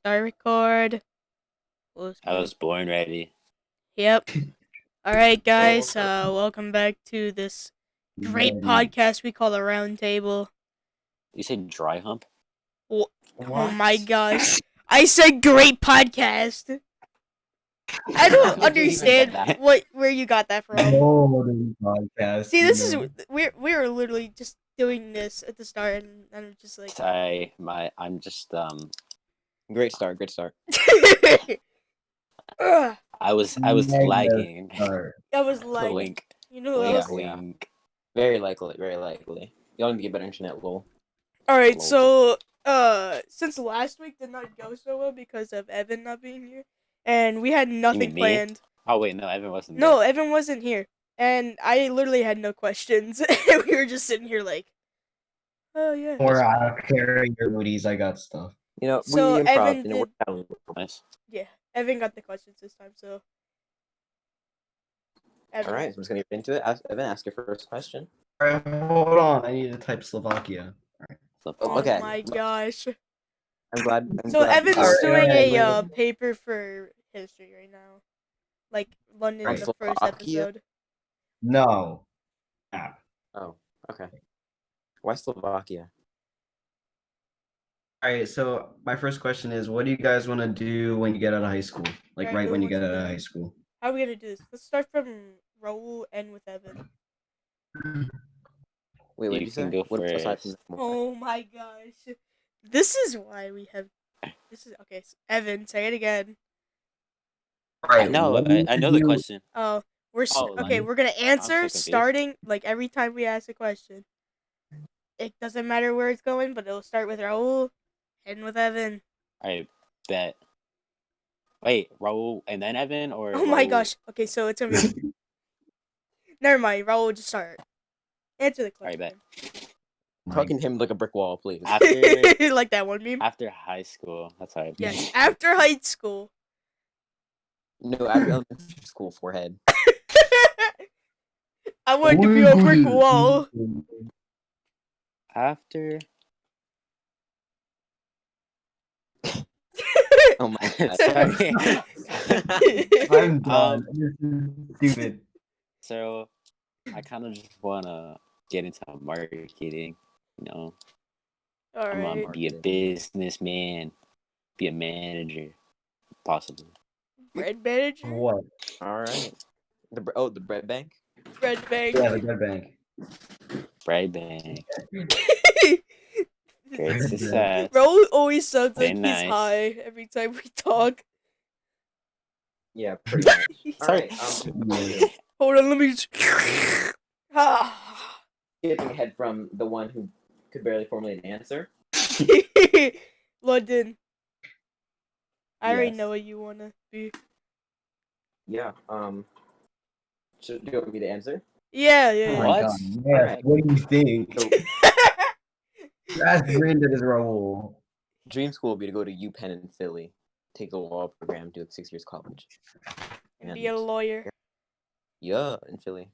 Start record. I was born ready. Yep. Alright, guys, welcome back to this great podcast we call the Round Table. You said dry hump? Oh my gosh. I said great podcast. I don't understand where you got that from. Podcast. See, this is we're literally just doing this at the start, and I'm just like, I'm just Great start. I was lagging. I was like, Wink. you know, Yeah. Wink. Very likely. Y'all need to get better internet, lol. Alright, so since last week did not go so well because of Evan not being here, and we had nothing mean me? planned. Oh wait, no, Evan wasn't No, there. Evan wasn't here, and I literally had no questions. We were just sitting here like, oh yeah. Or I don't care your moodies, I got stuff. You know, So we improv. Evan You know, did- Nice. Yeah, Evan got the questions this time, so. Evan. all right, so I'm just gonna get into it. Evan, ask your first question. Alright, hold on, I need to type Slovakia. Oh Okay. my gosh. I'm glad. So Evan's Alright, doing alright, a paper for history right now, like London in From the first Slovakia? episode. No. Oh, okay. Why Slovakia? Alright, so my first question is, what do you guys want to do when you get out of high school? Like Alright, right who when you wants get to out of go? high school. How are we gonna do this? Let's start from Raul and with Evan. Wait, what You did you can say? go What aside first. from Oh my gosh. This is why we have. This is okay. So Evan, say it again. Alright, No, what do you I know the do- question. Oh, okay. London? We're gonna answer confused. starting like every time we ask a question. It doesn't matter where it's going, but it'll start with Raul, end with Evan. I bet. Wait, Raul and then Evan or Oh my Raul? gosh. Okay, so it's gonna be. Never mind. Raul will just start. Answer the Alright, question. Hugging him like a brick wall, please. After Like that one meme. after high school. That's how I Yes, after high school. No, after elementary school, forehead. I wanted to be a brick wall. After Oh my god. sorry. I'm done. This is stupid. So I kind of just wanna get into marketing, you know. All I'm right. gonna be a businessman, be a manager, possibly. Bread manager. What? All right. The bread bank. Bread bank. Yeah, the good bank. Bread bank, great success. Raul always sounds Very like he's nice. high every time we talk. Yeah, pretty much. All Sorry. right. Hold on, let me. Ah. Skipping ahead from the one who could barely formulate an answer. London. I already Yes. know what you wanna be. Yeah. Do you want me to answer? Yeah, Oh yeah. my What? god. Yes, Alright. what do you think? So, That's granted as Raul. dream school would be to go to UPenn in Philly, take the law program, do 6 years college. And be a lawyer. Yeah, in Philly.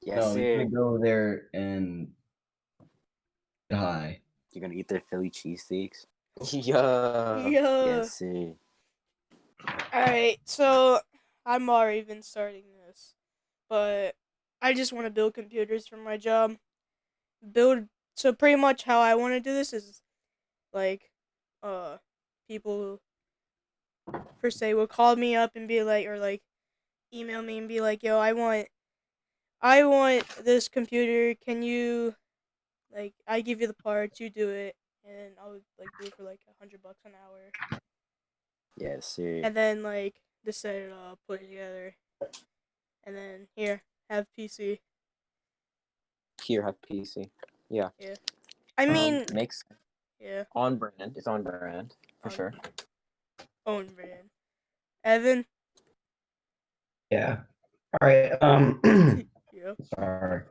Yes, No, you're sir. gonna go there and die. You're gonna eat their Philly cheesesteaks. Yeah. Yeah. Yes, sir. Alright, so I'm already been starting this, but I just want to build computers for my job. So pretty much how I want to do this is like, people per se will call me up and be like, or like, email me and be like, yo, I want this computer. Can you, like, I give you the parts, you do it, and I'll like do it for like $100 an hour. Yes, sir. And then like just set it up, put it together, and then here have PC. Here, have PC. Yeah. I mean, Makes yeah, on brand. It's on brand for On sure. own brand. Evan, Yeah. Alright, yeah. sorry.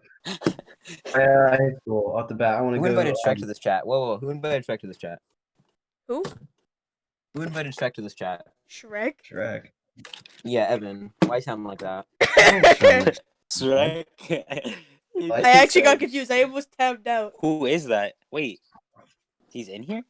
High school, off the bat, I wanna Who go invited Shrek to this chat? Whoa! Who invited Shrek to this chat? Who? Who invited Shrek to this chat? Shrek. Shrek. Yeah, Evan. Why sound like that? Shrek. I actually got confused. I almost tapped out. Who is that? Wait, he's in here?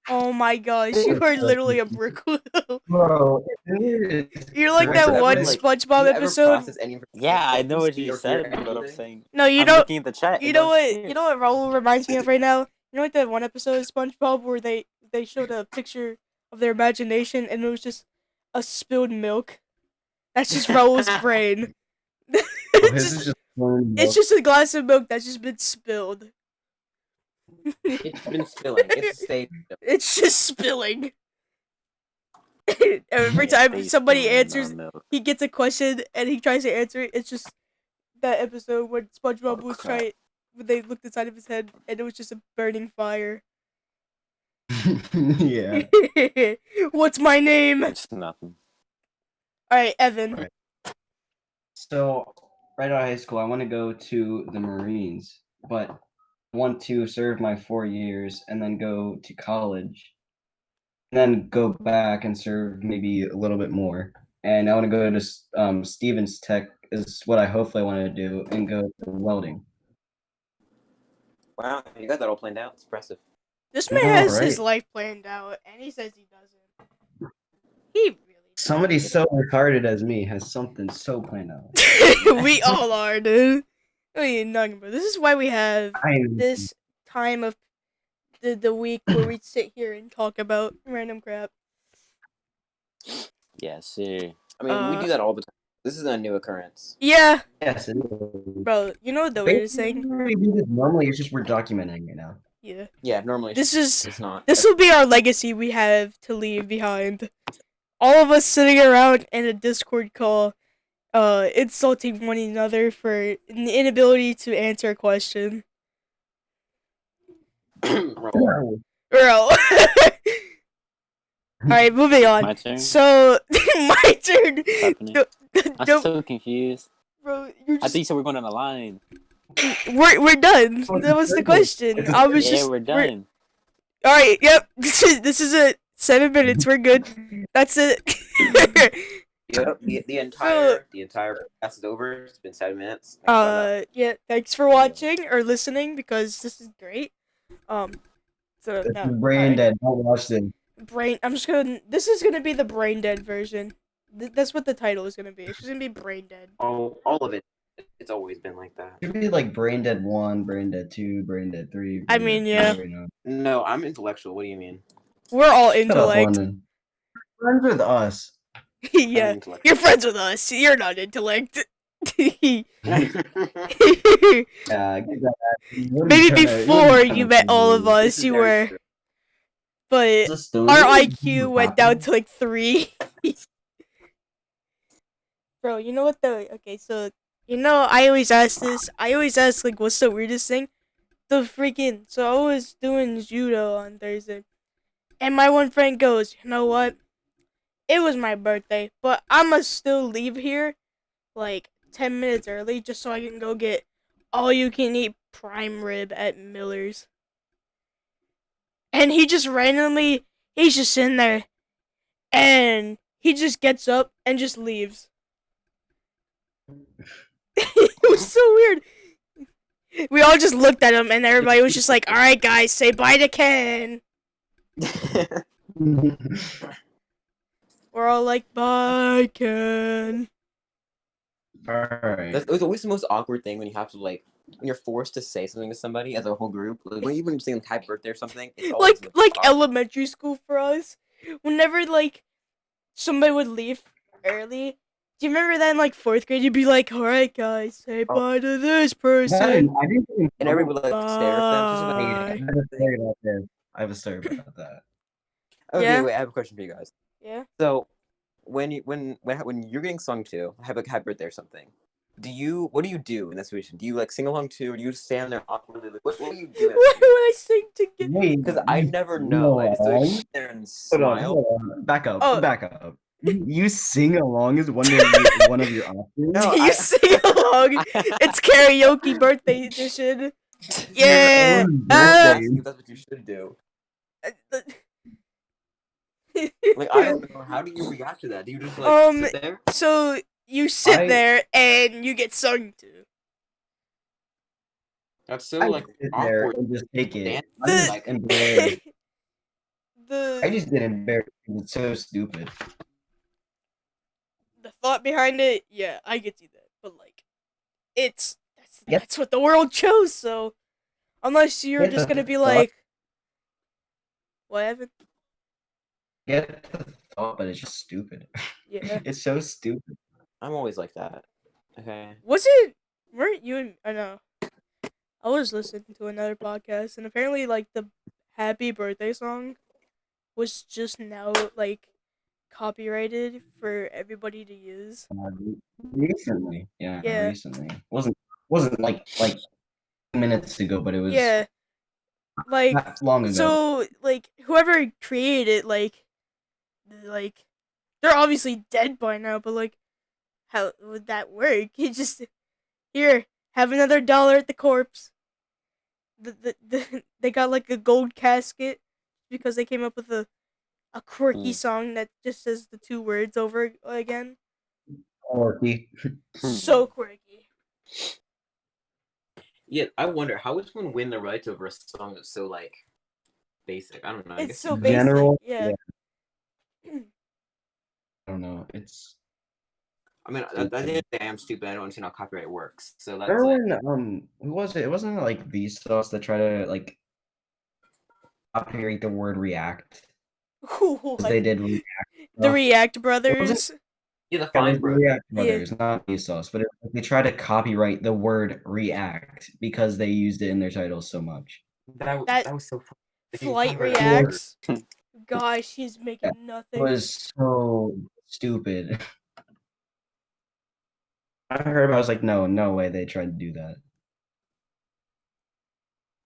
Oh my gosh, you are literally a brick-wheel. Bro, it is You're like Wait, that do you ever, one like, do SpongeBob you ever episode. process any Yeah, I know what speed you or hear said, but I'm anything? saying No, I'm looking at the chat. you It know don't what, say you it. know what Raul reminds me of right now. You know, like that one episode of SpongeBob where they showed a picture of their imagination and it was just a spilled milk. That's just Raul's brain. Oh, it's his is just just plain it's milk. just a glass of milk that's just been spilled. It's been spilling. It's stayed. It's just spilling. Every Yeah, time stay somebody spilling answers, milk. he gets a question and he tries to answer it. It's just that episode when SpongeBob was crap. trying, when they looked inside of his head and it was just a burning fire. Yeah. What's my name? It's nothing. All right, Evan. Right. So, right out of high school, I want to go to the Marines, but I want to serve my 4 years and then go to college, and then go back and serve maybe a little bit more. And I want to go to Stevens Tech is what I hopefully want to do, and go to welding. Wow, you got that all planned out. It's impressive. This man All has his right. life planned out, and he says he doesn't. He really Somebody so retarded as me has something so planned out. doesn't. We all are, dude. What are you talking about? This is why we have I'm this time of the week where we sit here and talk about random crap. Yeah, sir. I mean, we do that all the time. This is a new occurrence. Yeah, yes, it is. bro. You know what the weirdest thing? Basically, we do this normally. It's just we're documenting it now. Yeah. Yeah, normally it's not. This will be our legacy we have to leave behind. All of us sitting around in a Discord call, insulting one another for an inability to answer a question. Roll. Bro. Alright, moving on. My turn? So, my turn. What's happening? I'm No, so confused. bro, you're I just, think so. We're going on a line. we're done. That was the question. I was Yeah, just. we're done. Alright, yep. This is it. 7 minutes. We're good. That's it. Yep. The entire podcast is over. It's been 7 minutes. Think about that. Yeah. Thanks for watching or listening because this is great. So This no, is brain alright. dead. Don't watch this. Brain. I'm just gonna. This is gonna be the brain dead version. That's what the title is gonna be. It's just gonna be brain dead. All of it. It's always been like that. It should be like Brain Dead 1, Brain Dead 2, Brain Dead 3. I Brain mean, Dead yeah. 4, you know. No, I'm intellectual. What do you mean? We're all Shut up, intellect. London. Friends with us. Yeah, I'm intellectual. you're friends with us. You're not intellect. Yeah, get that. Maybe before you met all of This us, is you very were, true. but our IQ went down to like 3. Bro, you know what the? Okay, so you know I always ask this. I always ask like, what's the weirdest thing? The freaking. So I was doing judo on Thursday, and my one friend goes, you know what? It was my birthday, but I'ma still leave here like 10 minutes early just so I can go get all you can eat prime rib at Miller's. And he just randomly, he's just sitting there, and he just gets up and just leaves. It was so weird. We all just looked at him, and everybody was just like, alright, guys, say bye to Ken. We're all like, bye, Ken. Alright. It's always the most awkward thing when you have to when you're forced to say something to somebody as a whole group. Like when you're saying happy birthday or something. It's always the most Like awkward. elementary school for us. Whenever like somebody would leave early. Do you remember that in like 4th grade? You'd be like, alright guys, say Oh. bye to this I person. didn't even And everybody would stare at them. Just Bye. I have a story about that. Okay, Yeah. wait. I have a question for you guys. Yeah. So, when you're getting sung to, have like happy birthday or something, what do you do in that situation? Do you like sing along to, or do you stand there awkwardly? Like, what do you do? What would I sing to get? Wait, Because I never know. I just always sit there and Hold on, smile. hold on. Back up. Oh. Back up. You sing along as one of your options? No, You I- sing along. It's karaoke birthday edition. Yeah. own Ah. Asking if that's what you should do. Uh, Like I don't know. How do you react to that? Do you just sit there? So you sit there and you get sung to. That's so I sit there awkward. and just take it. Dance, I'm just like- embarrassed. I the just didn't embarrass you. It's so stupid. the thought behind it, yeah, I get you that. But like, Yep. that's what the world chose. So unless you're Get just the gonna be thought, like, what Evan? get the thought, but it's just stupid. Yeah. It's so stupid. I'm always like that. Okay. Was it? Weren't you and I know? I was listening to another podcast, and apparently, like the "Happy Birthday" song was just now like copyrighted for everybody to use. Recently, yeah, Yeah, recently. Wasn't like minutes ago, but it was yeah. Like not long ago. so, like whoever created it, like they're obviously dead by now. But like, how would that work? You just here have another dollar at the corpse. They got like a gold casket because they came up with a quirky Hmm. song that just says the two words over again. Quirky. So quirky. Yeah, I wonder how would someone win the rights over a song that's so like basic? I don't know. I It's guess so you basic. General, Yeah. I don't know. It's I mean, at the end of the day, I'm stupid. I don't understand how copyright works. So that's remember like, when who was it? It wasn't like Vsauce that tried to like copyright the word react. 'Cause they did React The stuff. React It wasn't Brothers. yeah, the it was Fine the Bros. React Yeah. Brothers, not Vsauce, but they tried to copyright the word react because they used it in their titles so much. That That was so fun. Like, you Flight copyright a word. Reacts. Gosh, he's Yeah, making it nothing. was so stupid. I heard about it, I was like, no way they tried to do that.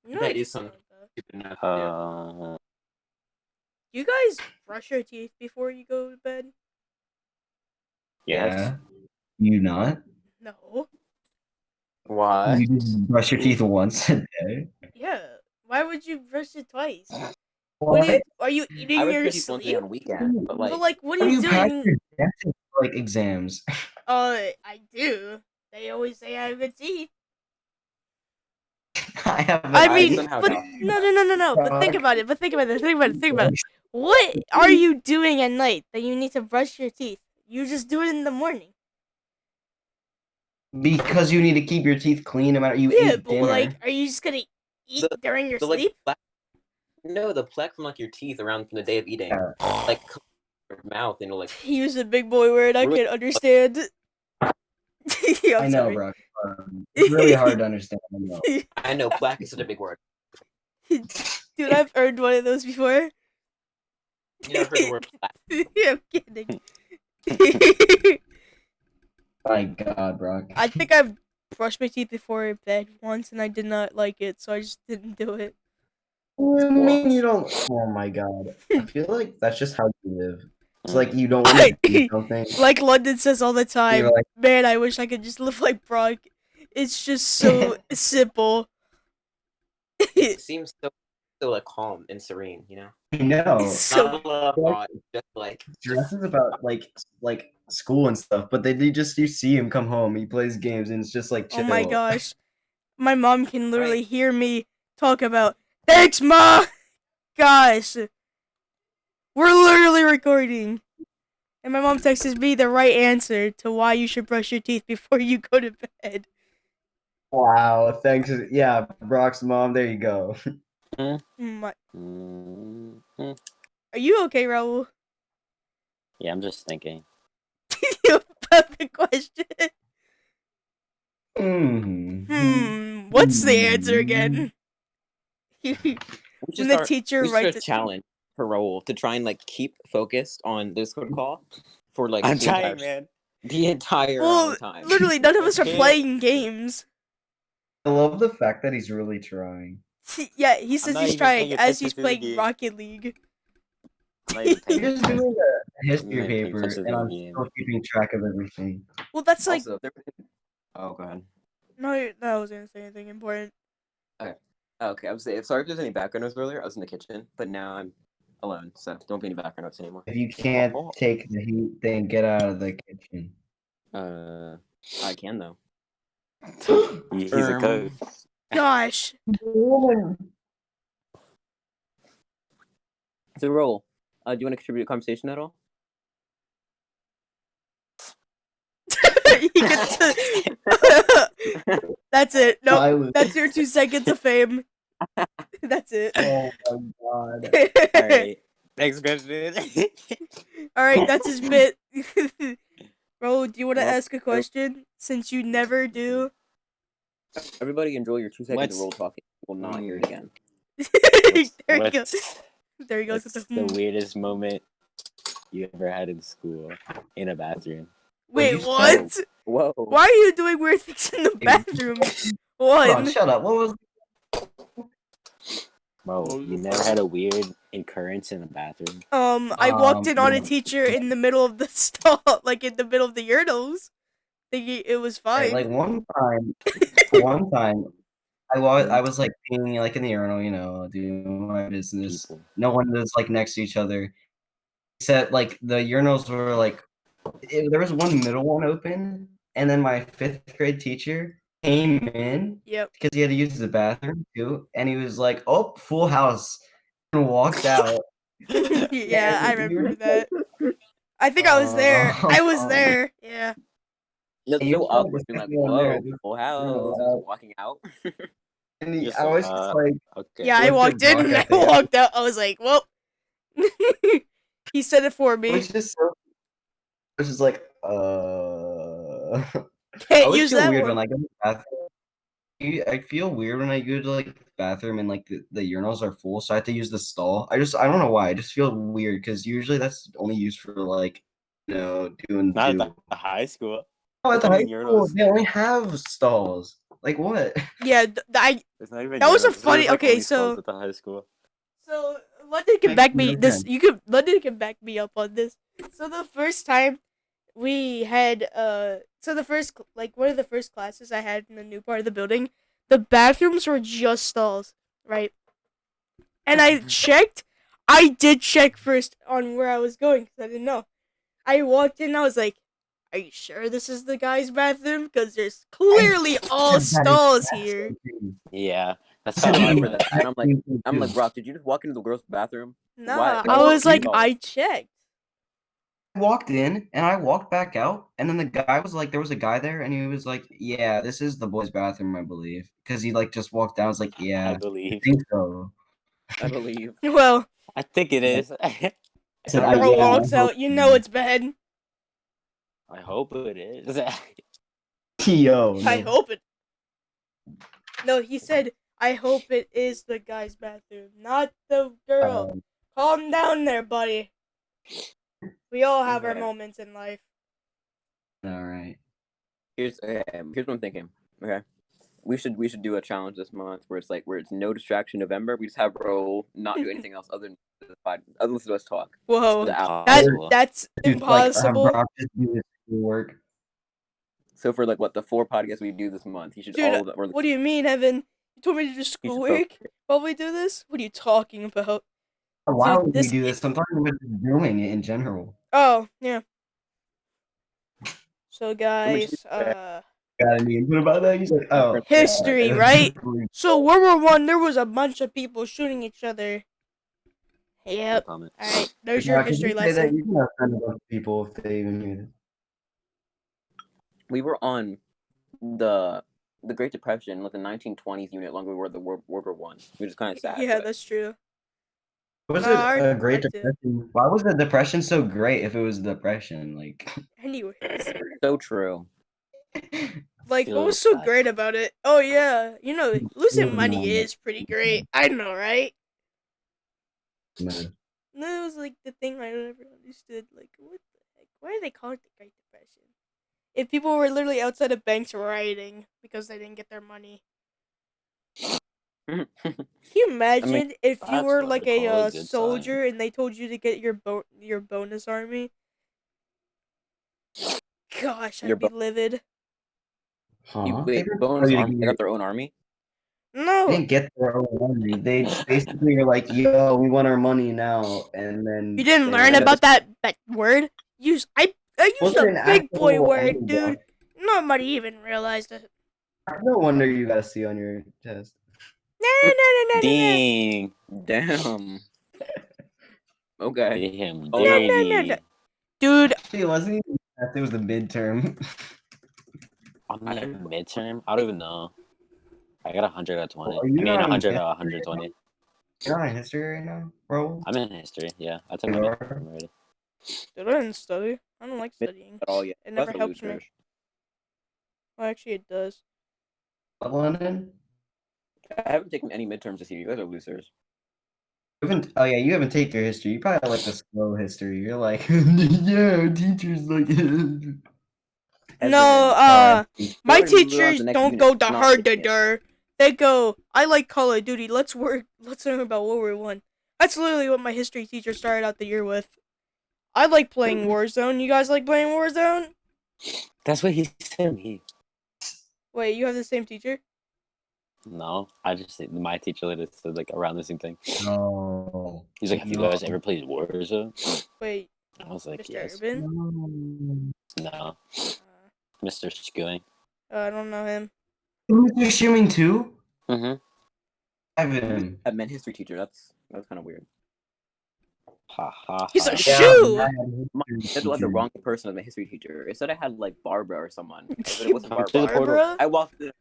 You know, That like, is something stupid enough to do. you guys brush your teeth before you go to bed? Yes. Yeah. You not? No. What? You just brush your teeth once a day? Yeah. Why would you brush it twice? What? Are you I eating would your pretty once a day sleep? on weekends, but But like, like, what are How do you you pass doing? your dentist like exams? I do. They always say I have good teeth. I have I I mean, somehow but doubt no. But think about it. Think about it. What are you doing at night that you need to brush your teeth? You just do it in the morning. Because you need to keep your teeth clean no matter you Yeah, ate but like, dinner. are you just gonna eat the during your the like sleep? no, the plaque from like your teeth around from the day of eating, Yeah. like comes in your mouth and it'll like Use a big boy word I ruin. can't understand. I I'm know, sorry. bro. It's really hard to understand. I know. I know plaque is such a big word. Dude, I've earned one of those before. You never heard the word plaque? I'm kidding. My God, Brock. I think I've brushed my teeth before bed once, and I did not like it, so I just didn't do it. What do you mean you don't? Oh my God. I feel like that's just how you live. It's like Hmm. you don't want to do something. Like London says all the time, You're like, man, I wish I could just live like Brock. It's just so simple. It seems so like calm and serene, you know. I know. So Not a lot of Like, thought, just like Jeff is about like school and stuff, but they just you see him come home, he plays games, and it's just like oh chill. my gosh, my mom can literally Right. hear me talk about. Thanks, ma. Gosh, we're literally recording, and my mom texts me the right answer to why you should brush your teeth before you go to bed. Wow, thanks. Yeah, Brock's mom. There you go. My, Mhm. are you okay, Raul? Yeah, I'm just thinking. Perfect question. Mm-hmm. What's the answer again? we When should the start. teacher We should start writes a it. challenge for Raul to try and like keep focused on the Discord call for like I'm the trying, entire man. the entire Well, time. literally, none of us are can't. playing games. I love the fact that he's really trying. Yeah, he I'm says not he's even trying paying as attention he's to the playing game. Rocket League. I'm not even paying You're just attention. doing a I'm history not even paying paper, attention to and the I'm game. still keeping track of everything. Well, that's like Also, oh, go ahead. no, I wasn't gonna say anything important. Okay, I was saying, sorry if there's any background noise earlier. I was in the kitchen, but now I'm alone, so don't be any background noise anymore. If you can't take the heat, then get out of the kitchen. I can though. He's a coach. Gosh, So roll. Do you want to contribute to conversation at all? He gets to... That's it. Nope. Silence. That's your 2 seconds of fame. That's it. Oh my god. All right. Next question. All right, that's his bit. Bro, do you want to Well, ask a question? Since you never do. Everybody enjoy your 2 seconds What's- of roll talking. We'll not hear it again. There you go. What's, There he goes with what's the. the weirdest moment you ever had in school in a bathroom? Wait, you what? Whoa. Why are you doing weird things in the bathroom? Hold on, One. shut up. What was Bro, you never had a weird occurrence in a bathroom? I walked in on a yeah. teacher in the middle of the stall, like in the middle of the urinals. Thinking it was Right, fine. like one time I was like peeing like in the urinal, you know, doing my business. People. No one was like next to each other. Except like the urinals were like there was one middle one open, and then my 5th grade teacher came in Yep. because he had to use the bathroom too, and he was like, "Oh, full house," and walked out. Yeah, I And we were remember that. I think I was there. I was there. Yeah. That's you so probably awkward. Being like, everyone there, whoa, full house. And walking out. and Just I was just like, okay. Yeah, I looked at walked in Brock and I at the end. walked out. I was like, well. He said it for It me. was just so. I was just like, I Can't always use feel that weird one. when I go to the bathroom. I feel weird when I go to like the bathroom and like the urinals are full, so I have to use the stall. I don't know why. I just feel weird because usually that's only used for like doing Not at do. the high school. Oh, at the Not high even school urinals. they only have stalls. Like what? Yeah, It's not even That was a urinals. funny- There's, like, okay, only stalls so- at the high school. So London can back me this. London can back me up on this. So the first time we had so the first like one of the first classes I had in the new part of the building, the bathrooms were just stalls, right? And I checked. I did check first on where I was going because I didn't know. I walked in. I was like, "Are you sure this is the guy's bathroom? Because there's clearly all stalls here." Yeah, that's how I remember that. And I'm like, Rock, did you just walk into the girls' bathroom? Nah, Why I was like, stalls? I checked. I walked in and I walked back out, and then the guy was like, there was a guy there, and he was like, "Yeah, this is the boys' bathroom, I believe," because he like just walked out. I was like, I "Yeah, I believe. think so." I believe. Well, I think it is. I said, girl yeah, I walks hope out. You know it's bad. I hope it is. Yo, no. I hope it. No, he said, "I hope it is the guy's bathroom, not the girl." Um, Calm down there, buddy. We all have our Okay. moments in life. all right. Here's what I'm thinking. Okay. We should do a challenge this month where it's no distraction November. We just have Ro not do anything else other than listen to us talk. Whoa, The out. that's Dude, impossible. like, Brock just do his schoolwork. So for like what the 4 podcasts we do this month, he should Dude, all of them. Or what do you mean, Evan? You told me to do schoolwork while we do this? What are you talking about? Why Dude, would we this- do this? I'm talking about just doing it in general. Oh, yeah. So, we guys, should- Got any input about that? He's like, oh, history, yeah. right? So, World War One, there was a bunch of people shooting each other. No Yep. comment. Alright, there's Yeah, your 'cause history you say that lesson. you can offend a bunch of people if they even hear it. we were on the Great Depression, like the 1920s unit, longer we were the World War One, which is kind of sad. Yeah, but- that's true. Was No, it our- a Great our too. Depression? Why was the Depression so great if it was a depression? Like, Anyways. so true. Like, Feel what was so bad. great about it? Oh, yeah. You know, losing Mm. money is pretty great. I know, right? man. And that was, like, the thing I never understood. Like, what the heck? Why do they call it the Great Depression? If people were literally outside of banks rioting because they didn't get their money. Can you imagine if you that's were, what like, I call a a good soldier and they told you to get your bonus army? Gosh, Your I'd be livid. Huh? Wait, didn't bonus tell you to army. get They your- got their own army. They No. didn't get their own money. They basically were like, "Yo, we want our money now," and then You didn't they learn were- about that word? I used Wasn't a an big boy actual word, army, dude. Brock. Nobody even realized it. No wonder you got a C on your test. No. Dang. Damn. Okay. Damn, Oh, No, dirty. no, no. Dude, Actually, it wasn't even that. It was the midterm. On the midterm? I don't even know. I got 100 out of 20. Are you I mean, not in 100 out of history? 120. You're not in history right now, bro? I'm in history, yeah. I took You my are? midterm already. dude, I didn't study. I don't like studying. at all yet. It never That's a helps me. losers. Well, actually, it does. What, London? I haven't taken any midterms this year. You guys are losers. You haven't, oh yeah, you haven't taken your history. You probably like the slow history. You're like, yeah, teachers like it. No, Sorry. my Go ahead and move on to teachers the next don't unit. go the Not hard taking it. They go, I like Call of Duty. Let's work. Let's learn about World War One. That's literally what my history teacher started out the year with. I like playing Warzone. You guys like playing Warzone? That's what he said to me. Wait, you have the same teacher? No, I just my teacher later said like around the same thing. No. He's like, "Have you guys ever played Warzone?" Wait, I was like, Mr. "Yes." Urban? No, Mr. Skewing. I don't know him. You're streaming too? Mm-hmm. Evan. I meant history teacher. That's kind of weird. Ha ha He's ha. a shoe! My schedule had the wrong person as my history teacher. It said I had like Barbara or someone. But it wasn't Come to the Barbara. portal. Barbara? I walked in.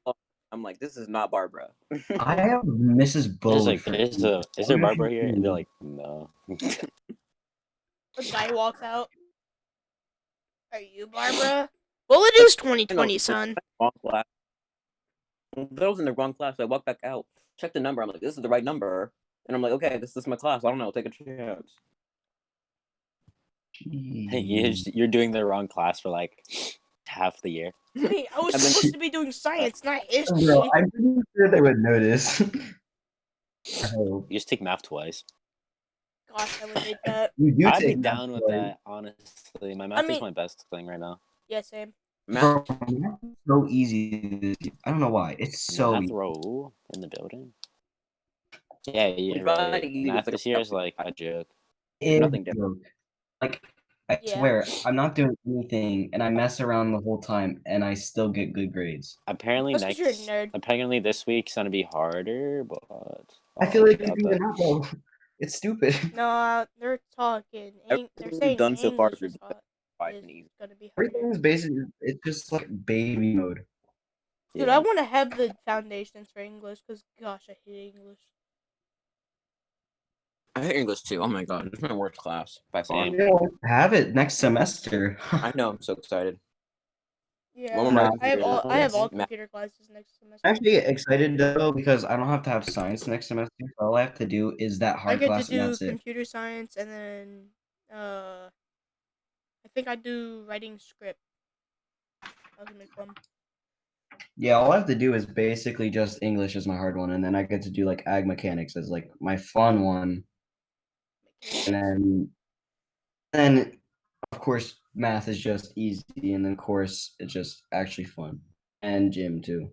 I'm like, this is not Barbara. I have Mrs. There's Bode like, for is you. there Barbara here? And they're like, no. A guy walks out. Are you Barbara? Well, it is 2020, son. Wrong class. That was in the wrong class. So I walked back out, checked the number. I'm like, this is the right number. And I'm like, okay, this is my class. I don't know. Take a chance. Hey, you're doing the wrong class for like half the year. Wait, I was And then- supposed to be doing science, not history. Bro, I'm pretty sure they would notice. I hope. You just take math twice. Gosh, I would hate that. You do I'd be take down math with twice. that, honestly. My math mean- is my best thing right now. Yeah, same. Bro, math is so easy. I don't know why. It's so Math easy. roll in the building. Yeah, you're find right. it easy Math to this year is like a joke. It's nothing a joke. Like, I Yeah. swear, I'm not doing anything, and I mess around the whole time, and I still get good grades. Apparently That's 'cause you're a nerd. apparently this week's gonna be harder, but I feel like doubt you're that. not though. It's stupid. No, they're talking. They're Everything saying we've done so far English is is hot. fine Is and easy. gonna be Everything harder. is basically, it's just like baby mode. Dude, Yeah. I want to have the foundations for English because, gosh, I hate English. I hate English too. Oh my god, it's my worst class by far. Same. Yeah, have it next semester. I know. I'm so excited. Yeah, One more I have all Math. computer classes next semester. I'm actually excited though because I don't have to have science next semester. So all I have to do is that I hard get class, to and do that's it. computer science and then I think I do writing script. That's gonna be fun. Yeah, all I have to do is basically just English as my hard one, and then I get to do like ag mechanics as like my fun one, and then of course math is just easy, and then of course it's just actually fun, and gym too.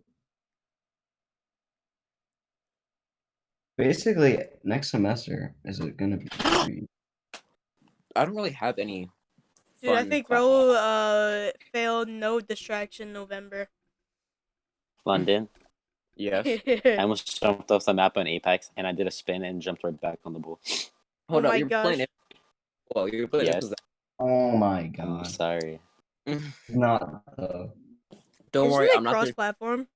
Basically, next semester is it gonna be free? I don't really have any. Dude, I fun think class. Ro failed no distraction November. London. Yes. I almost jumped off the map on Apex, and I did a spin and jumped right back on the ball. Hold Oh up. my You're playing gosh. it. Well, you're playing Yes. it. Oh my I'm god, sorry. not Don't Isn't worry. it I'm not. cross-platform?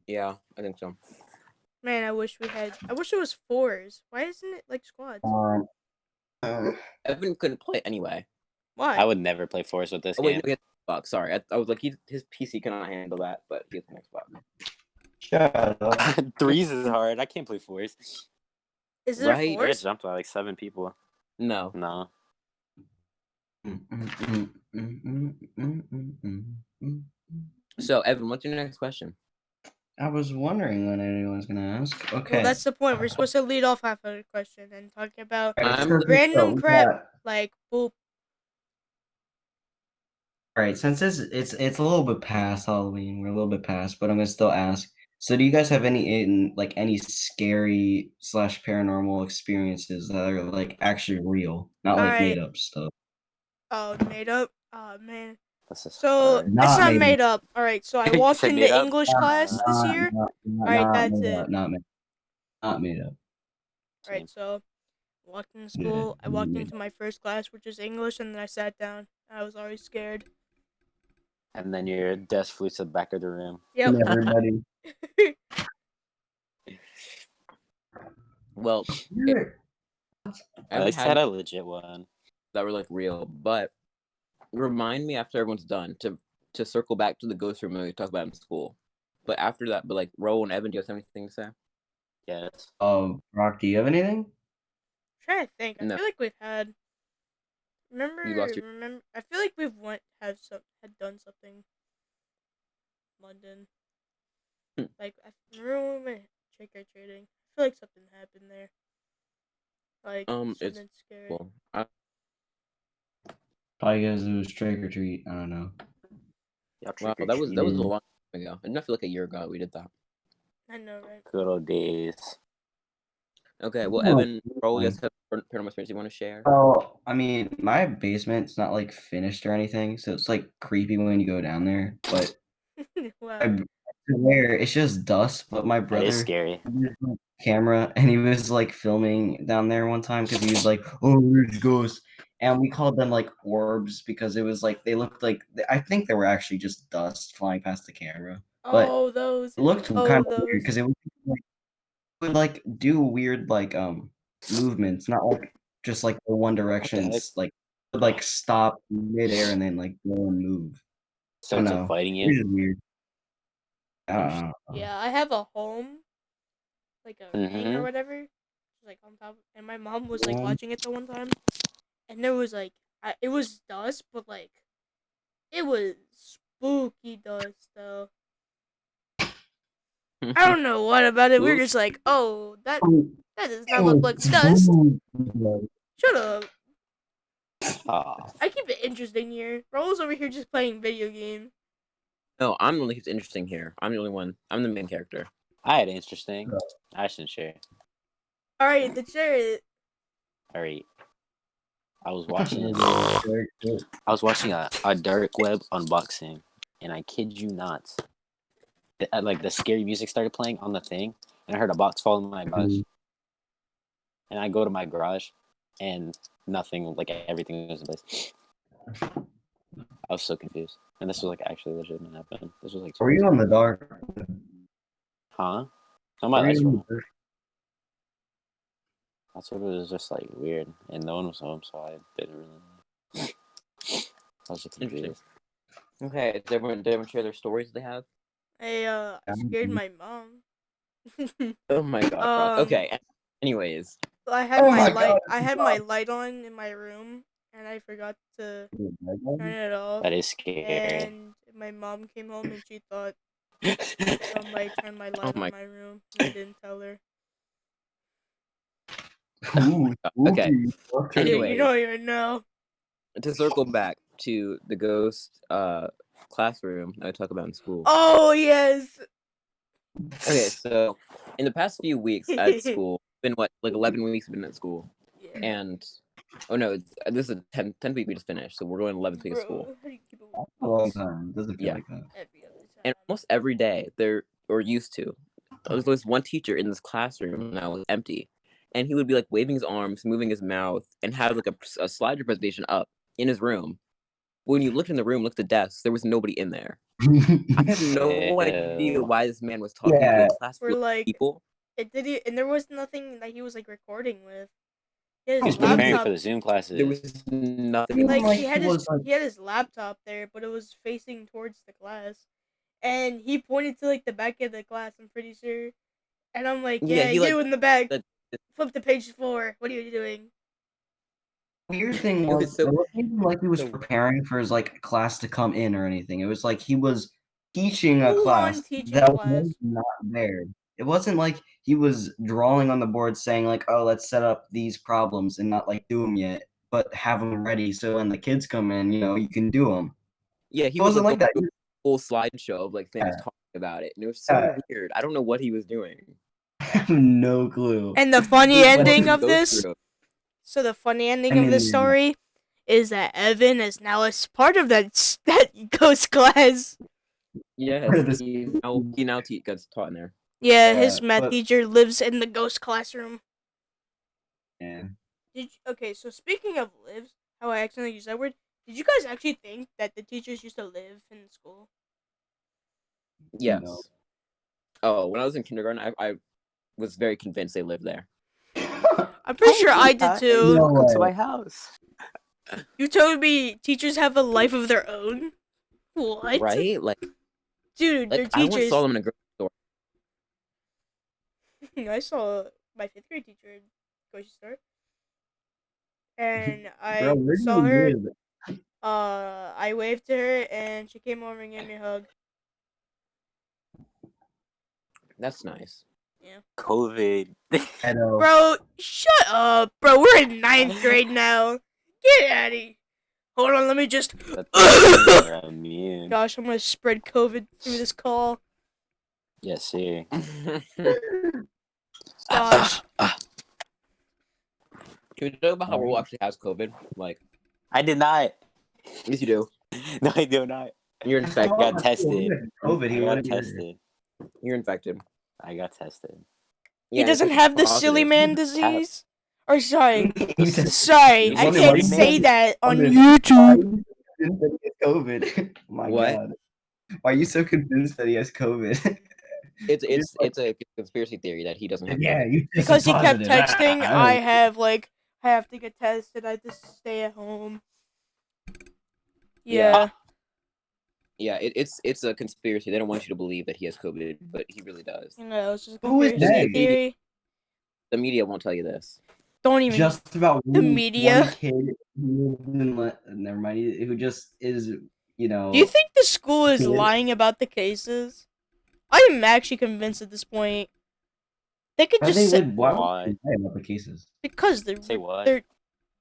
Yeah, I think so. Man, I wish it was fours. Why isn't it like squads? Evan couldn't play anyway. Why? I would never play Force with this Oh wait, game. no, he has Xbox. Sorry, I was like, his PC cannot handle that, but he has an Xbox. Shut up. Threes is hard. I can't play Force. Is there Right. I got fours? jumped by like 7 people. No. No. So Evan, what's your next question? I was wondering when anyone's gonna ask. Okay. Well, that's the point. We're supposed to lead off half of the question and talk about Alright, I'm so random we crap got- like boop. All right, since it's a little bit past Halloween, we're a little bit past, but I'm gonna still ask. So, do you guys have any scary slash paranormal experiences that are like actually real, not like Alright. made up stuff? Oh, made up. Oh man. This is So hard. it's Not not made made up. All right. So I walked Said into made up? English class this year. Alright, that's made it. up, not made up. All right. So walked into school. I walked into my first class, which is English, and then I sat down. I was already scared. And then your desk flew to the back of the room. Yep. And everybody. Well, You're- I At haven't least had had a legit one. that were like real, but remind me after everyone's done to circle back to the ghost room that we talked about in school. But after that, but like Ro and Evan, do you have anything to say? Yes. Rock, do you have anything? Trying to think. I No. feel like we've had. Remember? You lost your- Remember? I feel like we've had done something. London. Hmm. Like I remember when we went trick or treating. I feel like something happened there. Like it's something scary. cool. Probably guys do trick or treat. I don't know. Y'all Wow, trick or that was a treated. long time ago. Didn't I feel like a year ago we did that? I know, right? Good old days. Okay, well, Oh, Evan, Ro, you guys have paranormal experience you want to share? Oh, I mean, my basement's not like finished or anything, so it's like creepy when you go down there. But Wow. I swear it's just dust. But my That is brother scary. used my camera and he was like filming down there one time because he was like, "Oh, there's ghosts," and we called them like orbs because it was like they looked like I think they were actually just dust flying past the camera, but Oh, those. it looked Oh, kind of those. weird because it would like do weird like movements, not like just like the one direction. heck? Like would like stop midair and then like go and move. I don't Starts know. fighting It's you. just weird. Yeah, I have a home, like a ring or Mm-hmm. whatever, like on top. And my mom was like Yeah. watching it the one time, and there was like, it was dust, but like, it was spooky dust though. I don't know what about it. We were just like, oh, that does not look like dust. Shut up. Aw. I keep it interesting here. Roll's over here just playing video games. No, I'm the one who's interesting here. I'm the only one. I'm the main character. I had interesting. I shouldn't share. All right, then share it. All right. I was watching a dark web unboxing, and I kid you not, like the scary music started playing on the thing, and I heard a box fall in my garage. And I go to my garage, and nothing, like everything was in place. I was so confused, and this was like actually legitimate happened. This was like. Were you on the dark? Huh? On my Were you last on room. the dark? That's what it was just like weird, and no one was home, so I didn't really know. I was just confused. Okay, did everyone share their stories they have? I scared my mom. Oh my god. Ross. Okay. Anyways, I had Oh my my light. God, I had my light on in my room, and I forgot to turn it off. That is scary. And my mom came home, and she thought somebody turned my light on my room, and I didn't tell her. Ooh, Okay. spooky. Anyways, You don't even know. to circle back to the ghost classroom that I talk about in school. Oh yes. Okay, so in the past few weeks at school, been what, like 11 weeks we've been at school, Yeah. and oh no, this is a 10th week we just finished, so we're going 11th week of school. Bro, how do you keep it A long time. Doesn't feel Yeah. like that. every other time? And almost every day, or used to, there was one teacher in this classroom that was empty, and he would be like waving his arms, moving his mouth, and have like a slideshow presentation up in his room. When you looked in the room, looked at the desk, there was nobody in there. I have no idea Ew. why this man was talking to Yeah. a class We're full of like, people. and there was nothing that he was like recording with. He had He was his preparing laptop. for the Zoom classes. There was nothing. Like, Like he he was, like- had his laptop there, but it was facing towards the class, and he pointed to like the back of the class. I'm pretty sure, and I'm like, Yeah, yeah, he, you like, in the back. that- Flip to page 4. What are you doing? Weird thing It was was, so- it wasn't even like he was so- preparing for his like class to come in or anything. It was like he was teaching a Full-on class teaching that class. was not there. It wasn't like he was drawing on the board saying like, "Oh, let's set up these problems," and not like do them yet, but have them ready so when the kids come in, you can do them. Yeah, he It was wasn't like that. a full slideshow of like things Yeah. talking about it, and it was so Yeah. weird. I don't know what he was doing. I have no clue. And the funny He was ending in of the ghost this. room. So the funny ending I of this mean- story is that Evan is now a part of that ghost class. Yes, Part of this- he now gets taught in there. Yeah, Yeah, his math but- teacher lives in the ghost classroom. Yeah. Okay, so speaking of lives, how I accidentally used that word. Did you guys actually think that the teachers used to live in school? Yes. No. Oh, when I was in kindergarten, I was very convinced they lived there. I'm pretty sure I did too. No Welcome to way. my house. You told me teachers have a life of their own. What? Right? Dude, they're I once saw teachers. them in a grocery store. I saw my 5th grade teacher in grocery store, and Bro, I where do saw you her. live? I waved to her, and she came over and gave me a hug. That's nice. COVID. I know. Bro, shut up, bro. We're in 9th grade now. Get out of here. Hold on, let me just. But they're immune. Gosh, I'm gonna spread COVID through this call. Yes, sir. Gosh. Can we talk about how Raul actually has COVID? I did not. Yes, you do. No, I do not. You're infected. got tested. COVID. He I got wanted to tested. You're infected. I got tested. He Yeah, doesn't it's have the silly positive. man disease. Or sorry, He said, sorry, I Wonder can't Woman. say that on Wonder- YouTube. that he has COVID. My What? God. Why are you so convinced that he has COVID? It's a conspiracy theory that he doesn't have Yeah, COVID. you Because he kept tested positive. texting, I have to get tested, I have to stay at home. Yeah. Yeah, it's a conspiracy. They don't want you to believe that he has COVID, but he really does. You know, it's just a Who is conspiracy they? theory. The media won't tell you this. Don't even. Just about The media. one kid who never mind, who just is, Do you think the school is kid. lying about the cases? I am actually convinced at this point. They could Why just they say would why Why? would they lie about the cases? because Say what? they're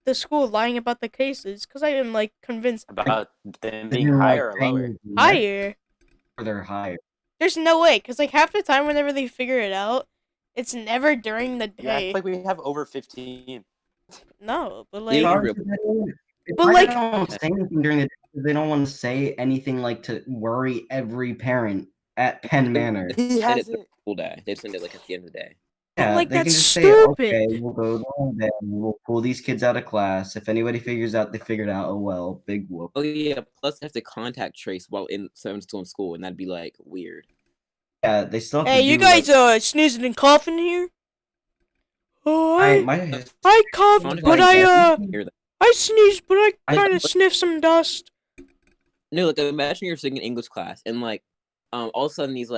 the school lying about the cases. Because I am convinced About them They being were, higher or saying lower? it's less higher. or they're higher. There's no way. Because half the time whenever they figure it out, it's never during the You act day. like we have over 15. No, but Yeah, like, real- But like- they don't say anything during the day. They don't want to say anything to worry every parent at Penn Manor. He send it has the it. full day. They send it at the end of the day. Yeah, like, they can that's just say, stupid. okay, we'll go there, we'll pull these kids out of class. If anybody figures out they figured out, oh well, big whoop. Oh yeah. Plus, they have to contact trace while someone's still in school, and that'd be weird. Yeah, they still have Hey, to you do, guys sneezing and coughing here? Oh, I coughed, Contact but tracing, hear that. I sneezed, but I I- kind of sniffed some dust. No, imagine you're sitting in English class, and all of a sudden these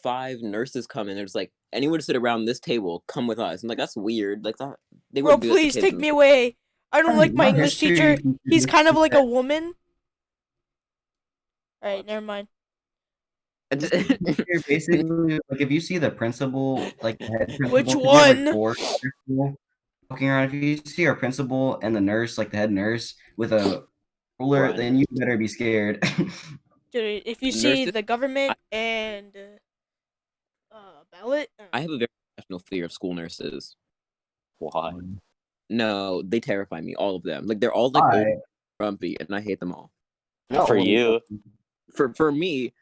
5 nurses come in. There's anyone to sit around this table, come with us. I'm that's weird. They Bro, wouldn't do that to please kids take in me away. I don't like my English history teacher. teacher He's used kind of to like say- a woman. Alright, never mind. You're basically if you see the principal, the head principal, Which 'cause we have, one? 4 at our school walking around. If you see our principal and the nurse, the head nurse, with a ruler, Run. then you better be scared. Dude, if you see Nurses- the government and ballot, I have a very rational fear of school nurses. Why? No, they terrify me. All of them. They're all old, Why? grumpy, and I hate them all. Not for Oh, you. For me, it's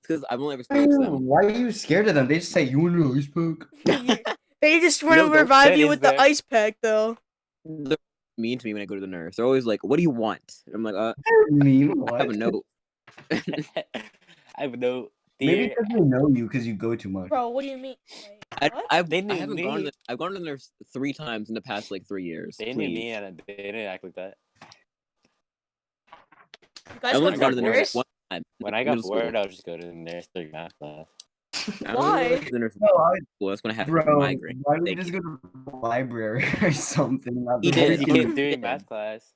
because I've only ever experienced them. Why are you scared of them? They just say, "You want an ice pack?" they just want to No, revive that you is with the there. ice pack, though. They're mean to me when I go to the nurse. They're always like, "What do you want?" I'm like, I mean, I have a what? note. I have no Maybe theory. because they know you because you go too much. Bro, what do you mean? Wait, what? I've They I knew haven't gone to me. the I've gone to the nurse 3 times in the past 3 years. They knew me and they didn't act like that. You I guys only went to gone the to the nurse nurse? one time. When I got middle school. bored, I would just go to the nurse during math class. I only Why? went to the nurse No, school. That's when I had a bro, migraine. why don't we Thank just you. go to the library or something? He Because did. you He came during did. math class.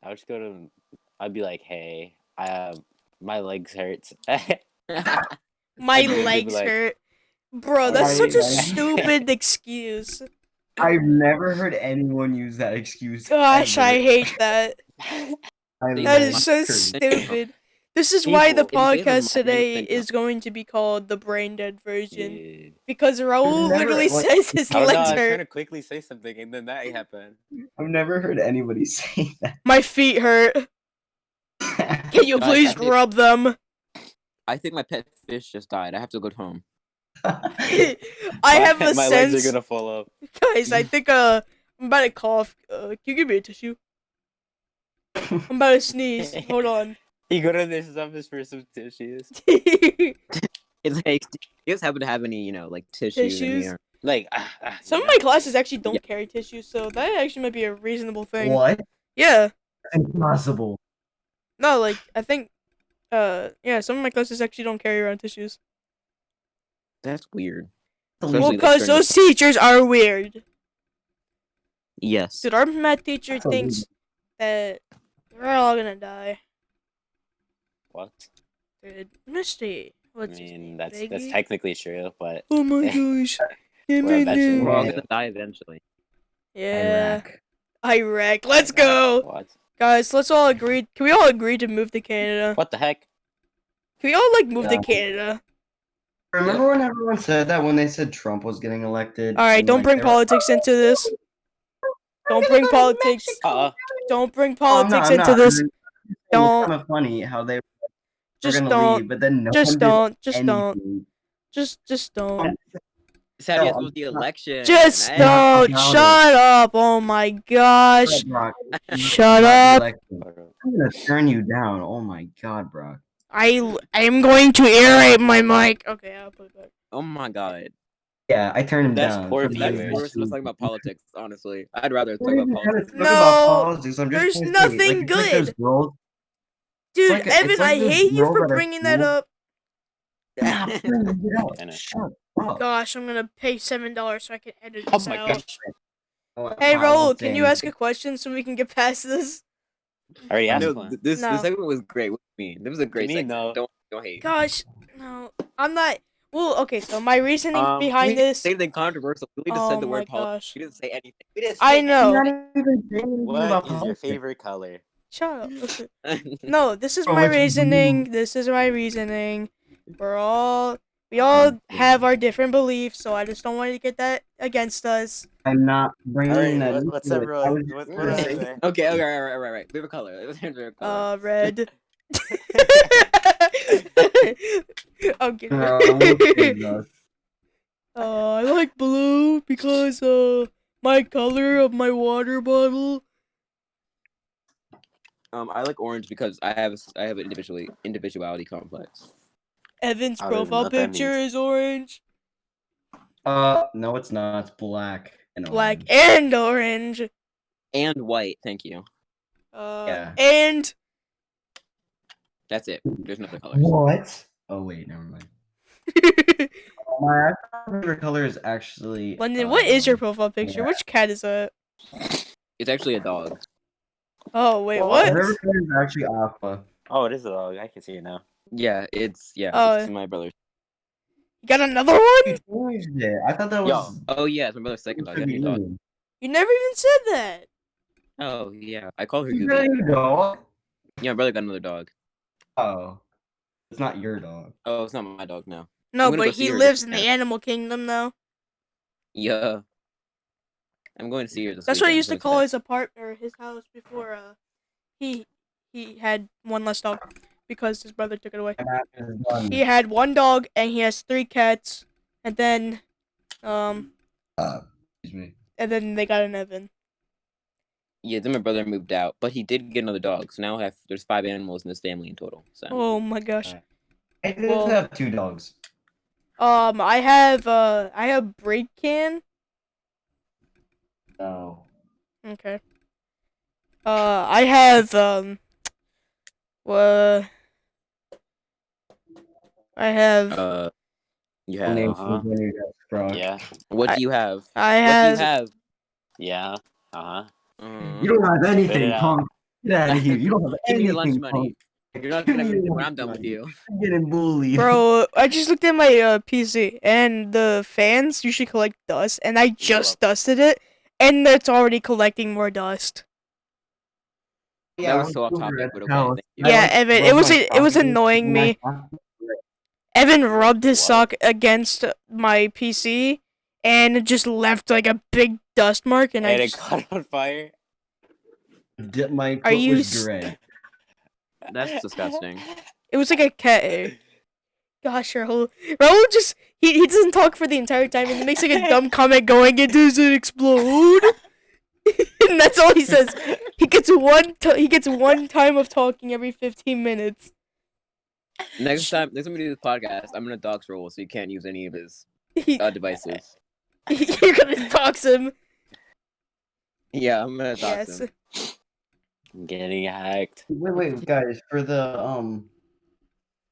I would just go to. I'd be like, "Hey, my legs hurts." My And they'd be legs like- hurt. Bro, that's Right, such a right. stupid excuse. I've never heard anyone use that excuse. Gosh, ever. I hate that. I That That love is so it. stupid. This is why the People- if they have a podcast migraine, today then- is going to be called the brain dead version. Yeah. Because Raul Never, literally like- says his I don't know. I legs was trying hurt. to quickly say something, and then that happened. I've never heard anybody say My feet hurt. that. Can you Guys, please I think- rub them? I think my pet fish just died. I have to go home. I have a my sense, legs are gonna fall off. guys. I think I'm about to cough. Can you give me a tissue? I'm about to sneeze. Hold on. You go to this office for some tissues. It's like, do you guys happen to have any, like tissues in Tissues? here? Like, Some of my classes actually don't carry tissues, so that actually might be a reasonable thing. What? Yeah. Impossible. No, like I think, yeah, some of my classes actually don't carry around tissues. That's weird. Well, Especially, like, because during those teachers are weird. Yes. Dude, our math teacher That's thinks that we're all gonna die. what? Dude, Misty. I What's his mean, name? that's Biggie? technically true, but Oh my gosh. Give we're me eventually that. We're all Yeah. gonna die eventually. Yeah. Iraq. Iraq. Let's go. What? Guys, let's all agree. Can we all agree to move to Canada? What the heck? Can we all, like, move to Yeah. Canada? Remember when everyone said that when they said Trump was getting elected? Alright, and, don't like, bring they were- politics into this. Don't bring politics. Don't bring politics I'm into not. this. It's Don't. kind of funny how they were Just gonna don't. leave, but then no Just one don't. did Just don't. anything. Just don't. It's how it is No, with the I'm not- election. Just eh? don't. about Shut up. Oh my gosh. Brock, Shut not up. elected. I'm gonna turn you down. Oh my god, Brock. I am going to aerate my mic. Okay, I'll put it back. Oh my god. Yeah, I turned him That's down. poor for That's viewers. worse than us talking about politics, honestly. I'd rather talk We're about not even politics. talking about No, politics. I'm just there's trying to nothing say, like, it's like those good. girls. Dude, like a- Evan, it's like I those hate you girls for that are bringing that cool. up. Ah, get out. I know. Shut up. Gosh, I'm gonna pay $7 so I can edit Oh this my out. gosh! Oh, Hey, wow, Raul, can you damn. ask a question so we can get past this? I already asked No, one. this No. segment was great. What do you mean? It was a great mean, segment. no? Don't hate. Gosh, no, I'm not. Well, okay, so my reasoning Um, behind We didn't this. say anything controversial. We just Oh said the my word politics. gosh. We didn't say anything. We didn't I say know. You're anything. not even saying anything What about is your politics. favorite color? Shut up. No, this is Oh, my it's reasoning. blue. This is my reasoning. We all have our different beliefs, so I just don't want to get that against us. I'm not bringing Alright, that what's into it. I everyone? was just What gonna are say- they? Okay, right. Favorite color. What's your favorite color? Red. I'm kidding. we'll save those. I like blue because my color of my water bottle. I like orange because I have an individuality complex. Evan's I don't even know profile what that picture means. is orange, No, it's not. It's black and black, orange. and orange. And white, thank you. Yeah. And That's it. There's no other colors. What? Oh wait, never mind. My favorite color is actually. London, what is your profile picture? yeah. Which cat is that? It's actually a dog. Oh wait, My what? favorite color is actually aqua. Oh, it is a dog. I can see it now. Yeah, it's Oh. it's my brother's. You got another one? You changed it. I thought that was. Oh yeah, it's my brother's second dog. That's a new dog. You never even said that. Oh yeah, I call her You Gooby. got a new dog? Yeah, my brother got another dog. Oh, it's not your dog. Oh, it's not my dog now. No, I'm gonna but go see he her lives this in the weekend. animal kingdom now. Yeah. I'm going to see her this That's what I weekend, used so to call excited. his apartment, his house before he had one less dog because his brother took it away. And after it's done, He had one dog and he has 3 cats, and then excuse me. and then they got an Evan. Yeah, then my brother moved out, but he did get another dog. So now there's 5 animals in this family in total. So Oh my gosh. I just Well- have 2 dogs. I have Break Can. No. Okay. I have I have you I'll have name Uh-huh. food when you guys frog. Yeah. what do you have? I What do have you have? Yeah. Uh-huh. You don't have Spit anything, it out. punk. Get out of here. You don't have Give me anything, your lunch money. punk. You're not Give gonna have me anything your when I'm lunch done with money. you. I'm getting bullied. Bro, I just looked at my PC and the fans usually collect dust, and I just dusted it, and it's already collecting more dust. That was I so off over topic, at but the okay, house. thank you. I, Yeah, like, Evan, rub it was my it was sock annoying against my me. sock. Evan rubbed his What? sock against my PC, and it just left like a big dust mark, and I And it just, caught on fire. My Are foot you was gray. That's disgusting. it was like a cat hair. Gosh, Raul just he doesn't talk for the entire time, and he makes like a dumb comment going, "It doesn't explode." And that's all he says. He gets one time of talking every 15 minutes. Next time we do this podcast, I'm gonna dox Roll so you can't use any of his He- devices. You're gonna dox him. Yeah, I'm gonna dox Yes. him. I'm getting hacked. Wait, guys. For the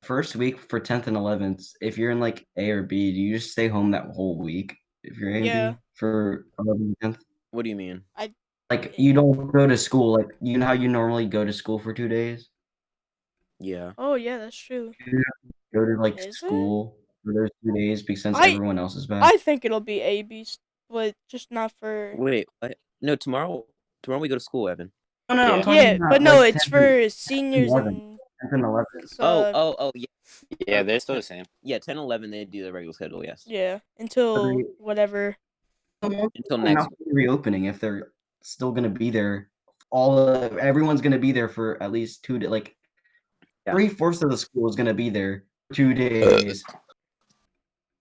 first week for 10th and 11th, if you're in like A or B, do you just stay home that whole week? If you're A and Yeah. B for 11th and 10th, What do you mean? like you don't go to school. Like you know how you normally go to school for 2 days. Yeah. Oh yeah, that's true. Go to like Is it? school for those 2 days because since I- everyone else is back. I think it'll be A/B, but just not for. Wait, what? No, tomorrow we go to school, Evan. No, I'm Yeah. talking Yeah, about, but no, like, it's 10th for seniors 11th. and. 10th and 11th. Oh, yeah. Yeah, they're still the same. Yeah, 10, 11, they do the regular schedule, yes. Yeah, until Agree. whatever. Until Not next reopening if they're still gonna be there. Everyone's gonna be there for at least 2 days. Like Yeah. 3/4 of the school is gonna be there 2 days,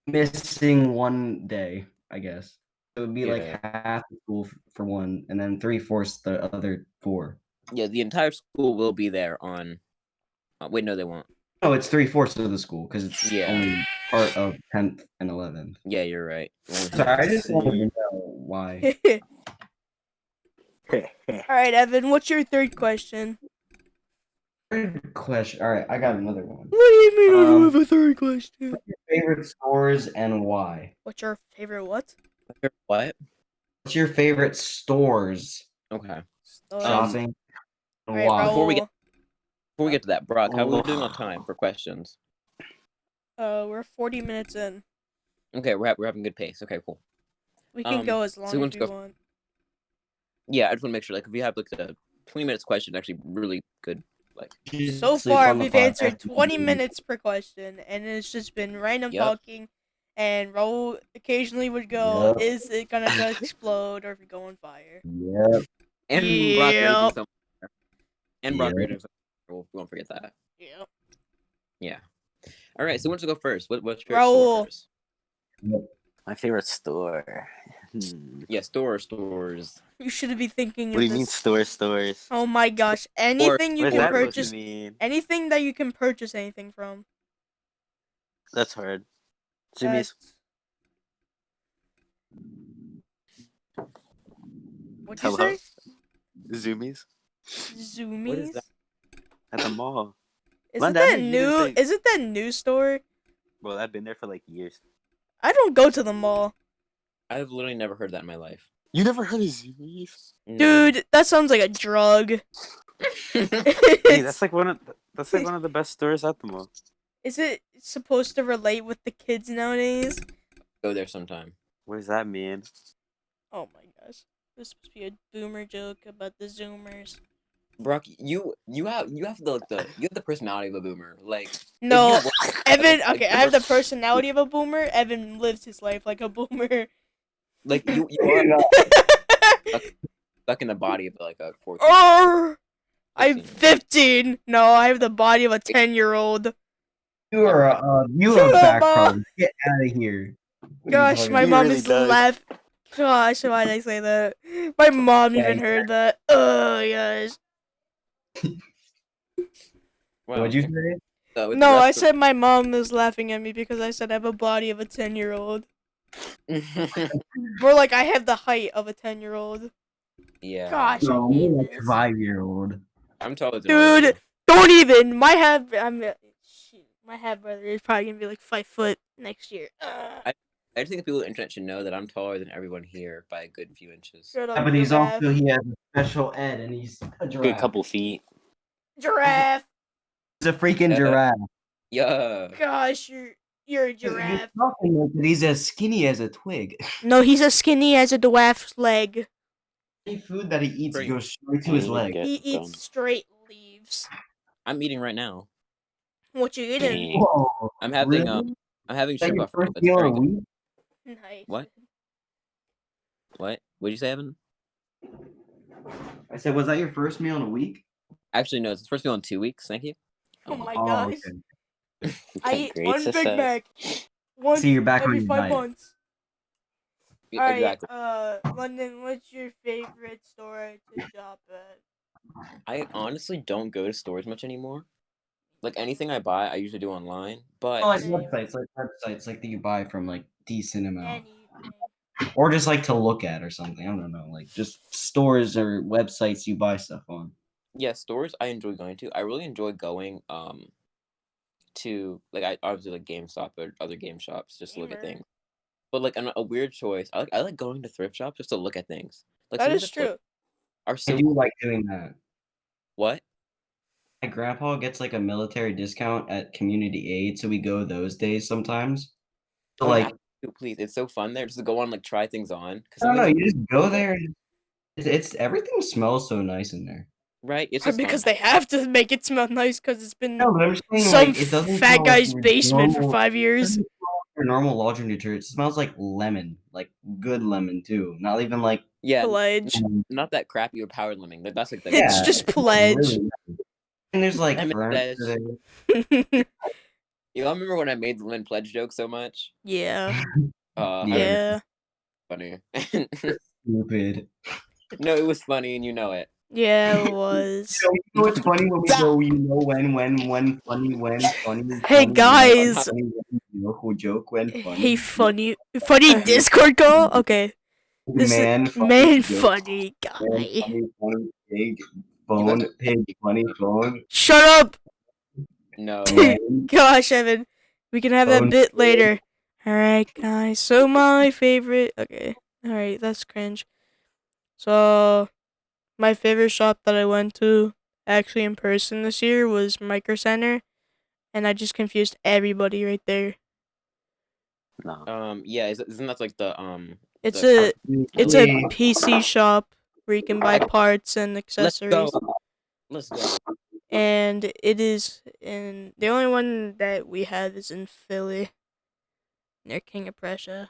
missing 1 day, I guess. It would be like Yeah. half the school for one, and then 3/4 the other 4. Yeah, the entire school will be there on. Wait, no, they won't. No, it's 3/4 of the school because it's Yeah. only part of 10th and 11th. Yeah, you're right. Sorry, I just wanted to know why. Alright, Evan, what's your third question? Third question. All right, I got another one. What do you mean I don't Um, have a third question? Favorite stores and why? What's your favorite what? What? What's your favorite stores? Okay. Shopping. And Alright, why? Before we Raul. Before we get to that, Brock, how are we doing on time for questions? We're 40 minutes in. Okay, we're having good pace. Okay, cool. We can go as long so who as wants we to go? want. Yeah, I just want to make sure, like, if we have like the 20 minutes question, actually really good. Like, So Sleep far, on the we've podcast. answered 20 minutes per question, and it's just been random Yup. talking. And Raul occasionally would go, Yup. "Is it gonna explode or if it go on fire?" Yep. and Brock Yep. rating somewhere. And Brock Yep. rating somewhere. We won't forget that. Yeah. Yeah. All right. So who wants to go first? What's your Raul. store first? My favorite store. Yeah, stores. You should be thinking What of do you mean this. stores? Oh my gosh! Anything you What is can that supposed to purchase, mean? anything that you can purchase anything from. That's hard. Jimmy's. What'd you Hello? say? Zoomies? Zoomies. What is that? At the mall. Isn't My dad that didn't even new? say- Isn't that new store? Well, I've been there for like years. I don't go to the mall, I've literally never heard that in my life. You never heard of Zoomies? No. dude. That sounds like a drug. Hey, that's like one of the best stores at the mall. Is it supposed to relate with the kids nowadays? Go there sometime. What does that mean? Oh my gosh. This is supposed to be a boomer joke about the Zoomers. Brock, you have the personality of a boomer. Like No, if you- Evan. like, Okay, I have the personality of a boomer. Evan lives his life like a boomer. like you are stuck in the body of like a 14. I'm 15. No, I have the body of a 10-year-old. You are you Shut have up, back Mom. problems. Get out of here. What are you Gosh, talking my He about? mom really is does. laughing. Gosh, why did I say that? My mom Yeah, even you heard that. Oh gosh. Wow. What'd you say? So No, I said my mom was laughing at me because I said I have a body of a 10-year-old. More like I have the height of a 10-year-old. yeah. Gosh, I No, hate you're like this. 5-year-old. I'm taller than all of Dude, you. don't even. My half brother is probably gonna be like 5 foot next year. I just think people on the internet should know that I'm taller than everyone here by a good few inches. Shut up, Yeah, but he's giraffe. also he has a special ed and he's a Good giraffe. couple feet. Giraffe. He's a freaking Yeah. giraffe. Yeah. Gosh, you're a You're giraffe. talking like that he's as skinny as a twig. No, he's as skinny as a giraffe's leg. Any food that he eats Great. goes straight to I his need to leg. get He done. eats straight leaves. I'm eating right now. What you eating? Dang. Whoa, I'm having really? I'm having Is that shrimp your alfredo. first It's meal very in a good. week? Nice. What? What? What'd you say, Evan? I said, was that your first meal in a week? Actually, no. It's the first meal in 2 weeks. Thank you. Oh my Oh, gosh. okay. I Okay, eat great one Big success. Mac. One See, you're back on every your 5 diet. months. Yeah, All right, exactly. London, what's your favorite store to shop at? I honestly don't go to stores much anymore. Like anything I buy, I usually do online. But Like Same. websites like that you buy from like decent amount, Anything. or just like to look at or something. I don't know, like just stores or websites you buy stuff on. yeah, stores I enjoy going to. I really enjoy going to like I obviously like GameStop or other game shops just to look at Gamer. things. But like a weird choice, I like going to thrift shops just to look at things. Like That some of is the clothes true. are I so do cool. like doing that. What? My grandpa gets like a military discount at community aid, so we go those days sometimes. So Oh yeah, like, please! It's so fun there just to go on like try things on because I don't know, something's like you just go there and it's everything smells so nice in there. right. It's Or just because fun. they have to make it smell nice because it's been No, but I'm just saying some like it doesn't fat smell like guy's your basement for normal. 5 years. Your normal laundry detergent. It smells like lemon, like good lemon too. Not even like Yeah, Pledge. not that crappy or power lemming. That's like the good It's yeah, stuff. just it smells pledge. really nice. And there's like Lemon furniture pledge. there. You all remember when I made the lemon pledge joke so much? Yeah. I Yeah, don't know. Yeah. Funny. stupid. No, it was funny, and you know it. Yeah, it was. You know what's funny when we go, you know when funny when funny Hey when guys. funny when joke when Hey, funny funny Discord call. Okay, this is man funny man joke funny man guy. funny pig You guys phone are pig funny phone Shut up. no. man Gosh, Evan, we can have that phone. bit later. All right, guys. So my favorite. Okay. All right, that's cringe. So my favorite shop that I went to actually in person this year was Micro Center, and I just confused everybody right there. No. Yeah, isn't that like It's the car? a it's a Really? PC shop where you can buy parts and Let's go. accessories, Let's go. and it is in the only one that we have is in Philly near King of Prussia.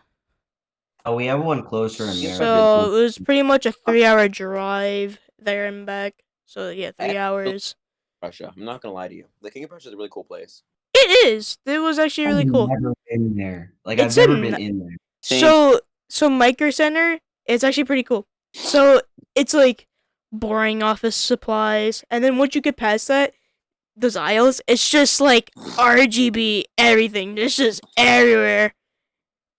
Oh, we have one closer in Yeah, So Maryland. it was pretty much a 3 hour drive there and back. So yeah, I 3 hours. Russia. I'm not gonna lie to you. The King of Prussia is a really cool place. It is. It was actually I've really cool. never been there. Like I've It's never been in in there. Same. so Micro Center. It's actually pretty cool. So it's like boring office supplies, and then once you get past that, those aisles, it's just like RGB everything. It's just everywhere.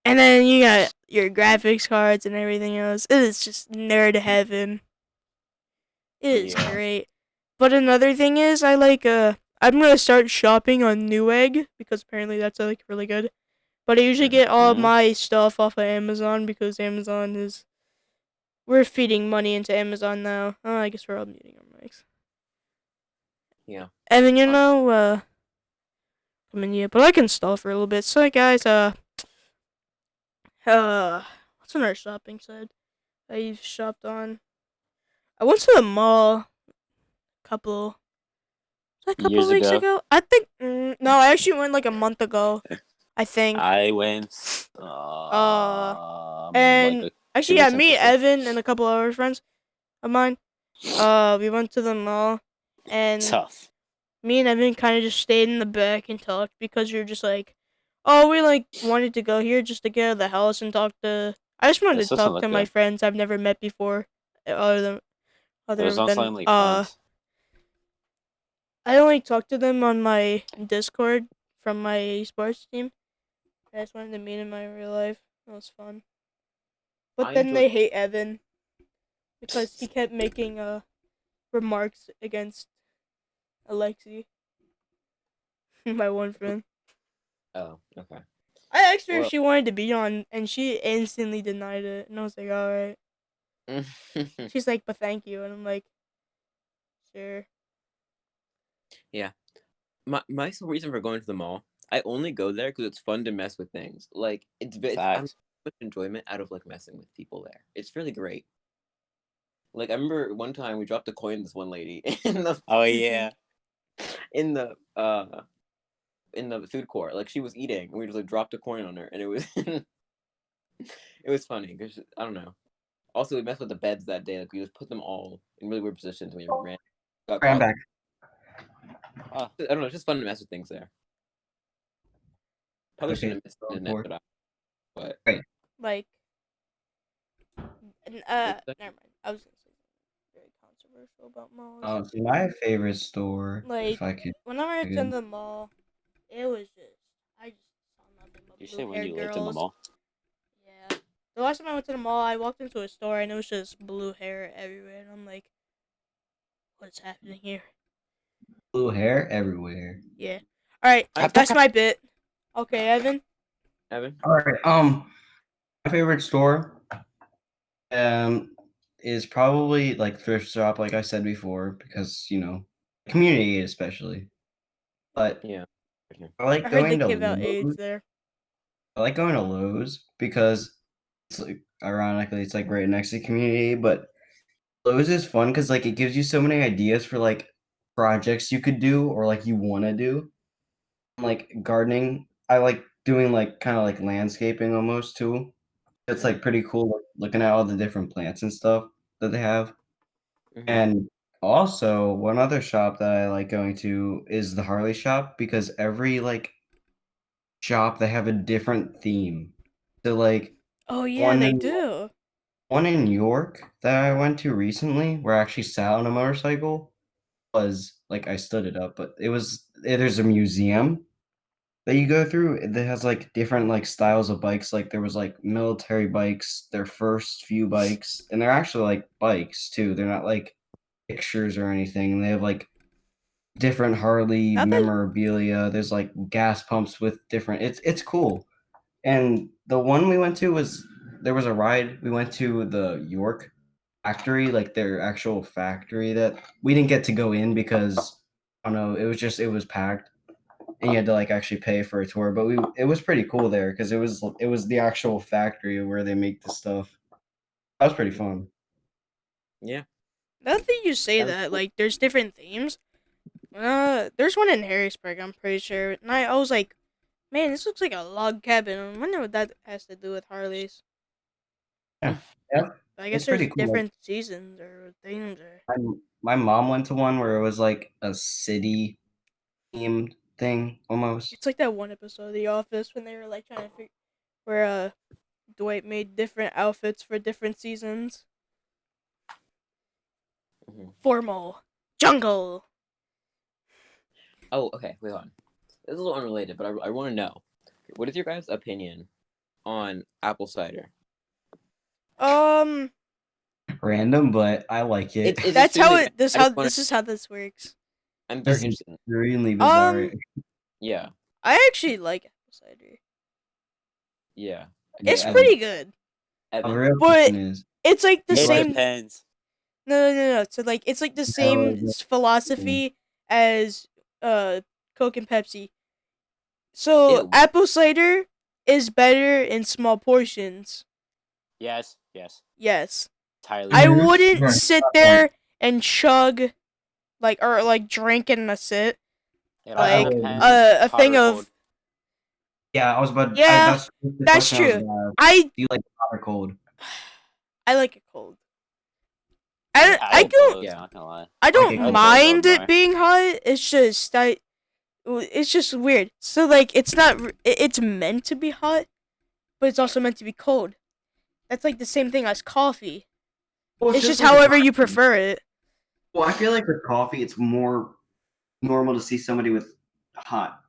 And then you got your graphics cards and everything else. It is just nerd heaven. It is Yeah. great. But another thing is I'm gonna start shopping on Newegg because apparently that's like really good. But I usually get all Mhm. my stuff off of Amazon because Amazon is we're feeding money into Amazon now. Oh, I guess we're all muting our mics. Yeah. And then I mean yeah, but I can stall for a little bit. So guys, what's another shopping site I've shopped on? I went to the mall couple a couple Years weeks ago, ago. I think no, I actually went like a month ago. I think. I went Uh, like and two actually, yeah, weeks in me, September. Evan, and a couple other friends of mine. We went to the mall, and Tough. me and Evan kind of just stayed in the back and talked because we were just like, oh, we like wanted to go here just to get out of the house and talk to. I just wanted This to doesn't talk look to my good. friends I've never met before, There's other also than only friends. I only talked to them on my Discord from my sports team. I just wanted to meet in my real life. That was fun. But I then enjoy they hate Evan because he kept making remarks against Alexi, my one friend. Oh, okay. I asked her if Well she wanted to be on, and she instantly denied it. And I was like, all right. She's like, but thank you. And I'm like, sure. yeah. My sole reason for going to the mall, I only go there because it's fun to mess with things. Like I'm Facts. much enjoyment out of like messing with people there. It's really great. Like I remember one time we dropped a coin to this one lady in the Oh yeah. in the uh in the food court. Like she was eating, and we just like dropped a coin on her, and it was it was funny because I don't know. Also, we messed with the beds that day. Like we just put them all in really weird positions. And we ran, got Right, I'm caught. back. Oh, I don't know. It's just fun to mess with things there. Probably Okay, shouldn't have missed the so internet, for but right. Like, Never mind. I was gonna say something very controversial about malls. So my favorite store, if Like I could, when I went to again, the mall, it was just I just saw nothing but You say blue when haired you lived in the girls. mall? Yeah. The last time I went to the mall, I walked into a store and it was just blue hair everywhere, and I'm like, what's happening here? blue hair everywhere. Yeah. All right, that's my bit. Okay, Evan. Evan? All right. My favorite store, um, is probably like thrift shop, like I said before, because community especially. But Yeah. I I like heard they going to give out AIDS Lowe's. there. I like going to Lowe's because it's like ironically it's like right next to community, but Lowe's is fun because like it gives you so many ideas for like projects you could do or like you want to do. Like gardening, I like doing like kind of like landscaping almost too. It's like pretty cool looking at all the different plants and stuff that they have. Mhm. And also, one other shop that I like going to is the Harley shop because every like shop they have a different theme. So like Oh yeah, one they in do. one in York that I went to recently, where I actually sat on a motorcycle, was like I stood it up, but there's a museum that you go through that has like different like styles of bikes. Like there was like military bikes, their first few bikes, and they're actually like bikes too. They're not like pictures or anything. They have like different Harley Not that memorabilia. There's like gas pumps with different. It's cool. And the one we went to was there was a ride. We went to the York factory, like their actual factory that we didn't get to go in because I don't know, it was packed and you had to like actually pay for a tour. But we it was pretty cool there because it was the actual factory where they make the stuff. That was pretty fun. Yeah. now that you say Sounds that, cool. like there's different themes. There's one in Harrisburg, I'm pretty sure. And I was like, man, this looks like a log cabin. I wonder what that has to do with Harleys. Yeah, yeah, But I guess it's there's pretty cool. different seasons or themes or My mom went to one where it was like a city themed thing almost. it's like that one episode of The Office when they were like trying to figure where Dwight made different outfits for different seasons. Mhm. Formal, jungle. Oh, okay. Wait on. This is a little unrelated, but I want to know what is your guys' opinion on apple cider? Um, Random, but I like it. It's that's how extremely. it. This I just how want. this is how this works. I'm This very is interested. extremely bizarre. Um, Yeah. I actually like apple cider. Yeah. Okay, It's Evan. pretty good, the Evan. real but question is, it's like the you It like same. depends. No. So like it's like the vanilla? same philosophy as Coke and Pepsi. So Ew. apple cider is better in small portions. Yes, yes. Yes. Entirely I agree. wouldn't Right. sit there and chug like drink in a sit It all like depends. a Hot thing or cold. of Yeah, I was about. yeah, That's the that's question I was true. gonna ask. I Do you like hot or cold? I like it cold. I I like don't both. Yeah. Not gonna lie. I I like don't it I like cold. both a little mind it more. being hot. It's just weird. So like it's not it's meant to be hot, but it's also meant to be cold. That's like the same thing as coffee. Well, It's just like a however you coffee. prefer it. Well, I feel like with coffee, it's more normal to see somebody with hot.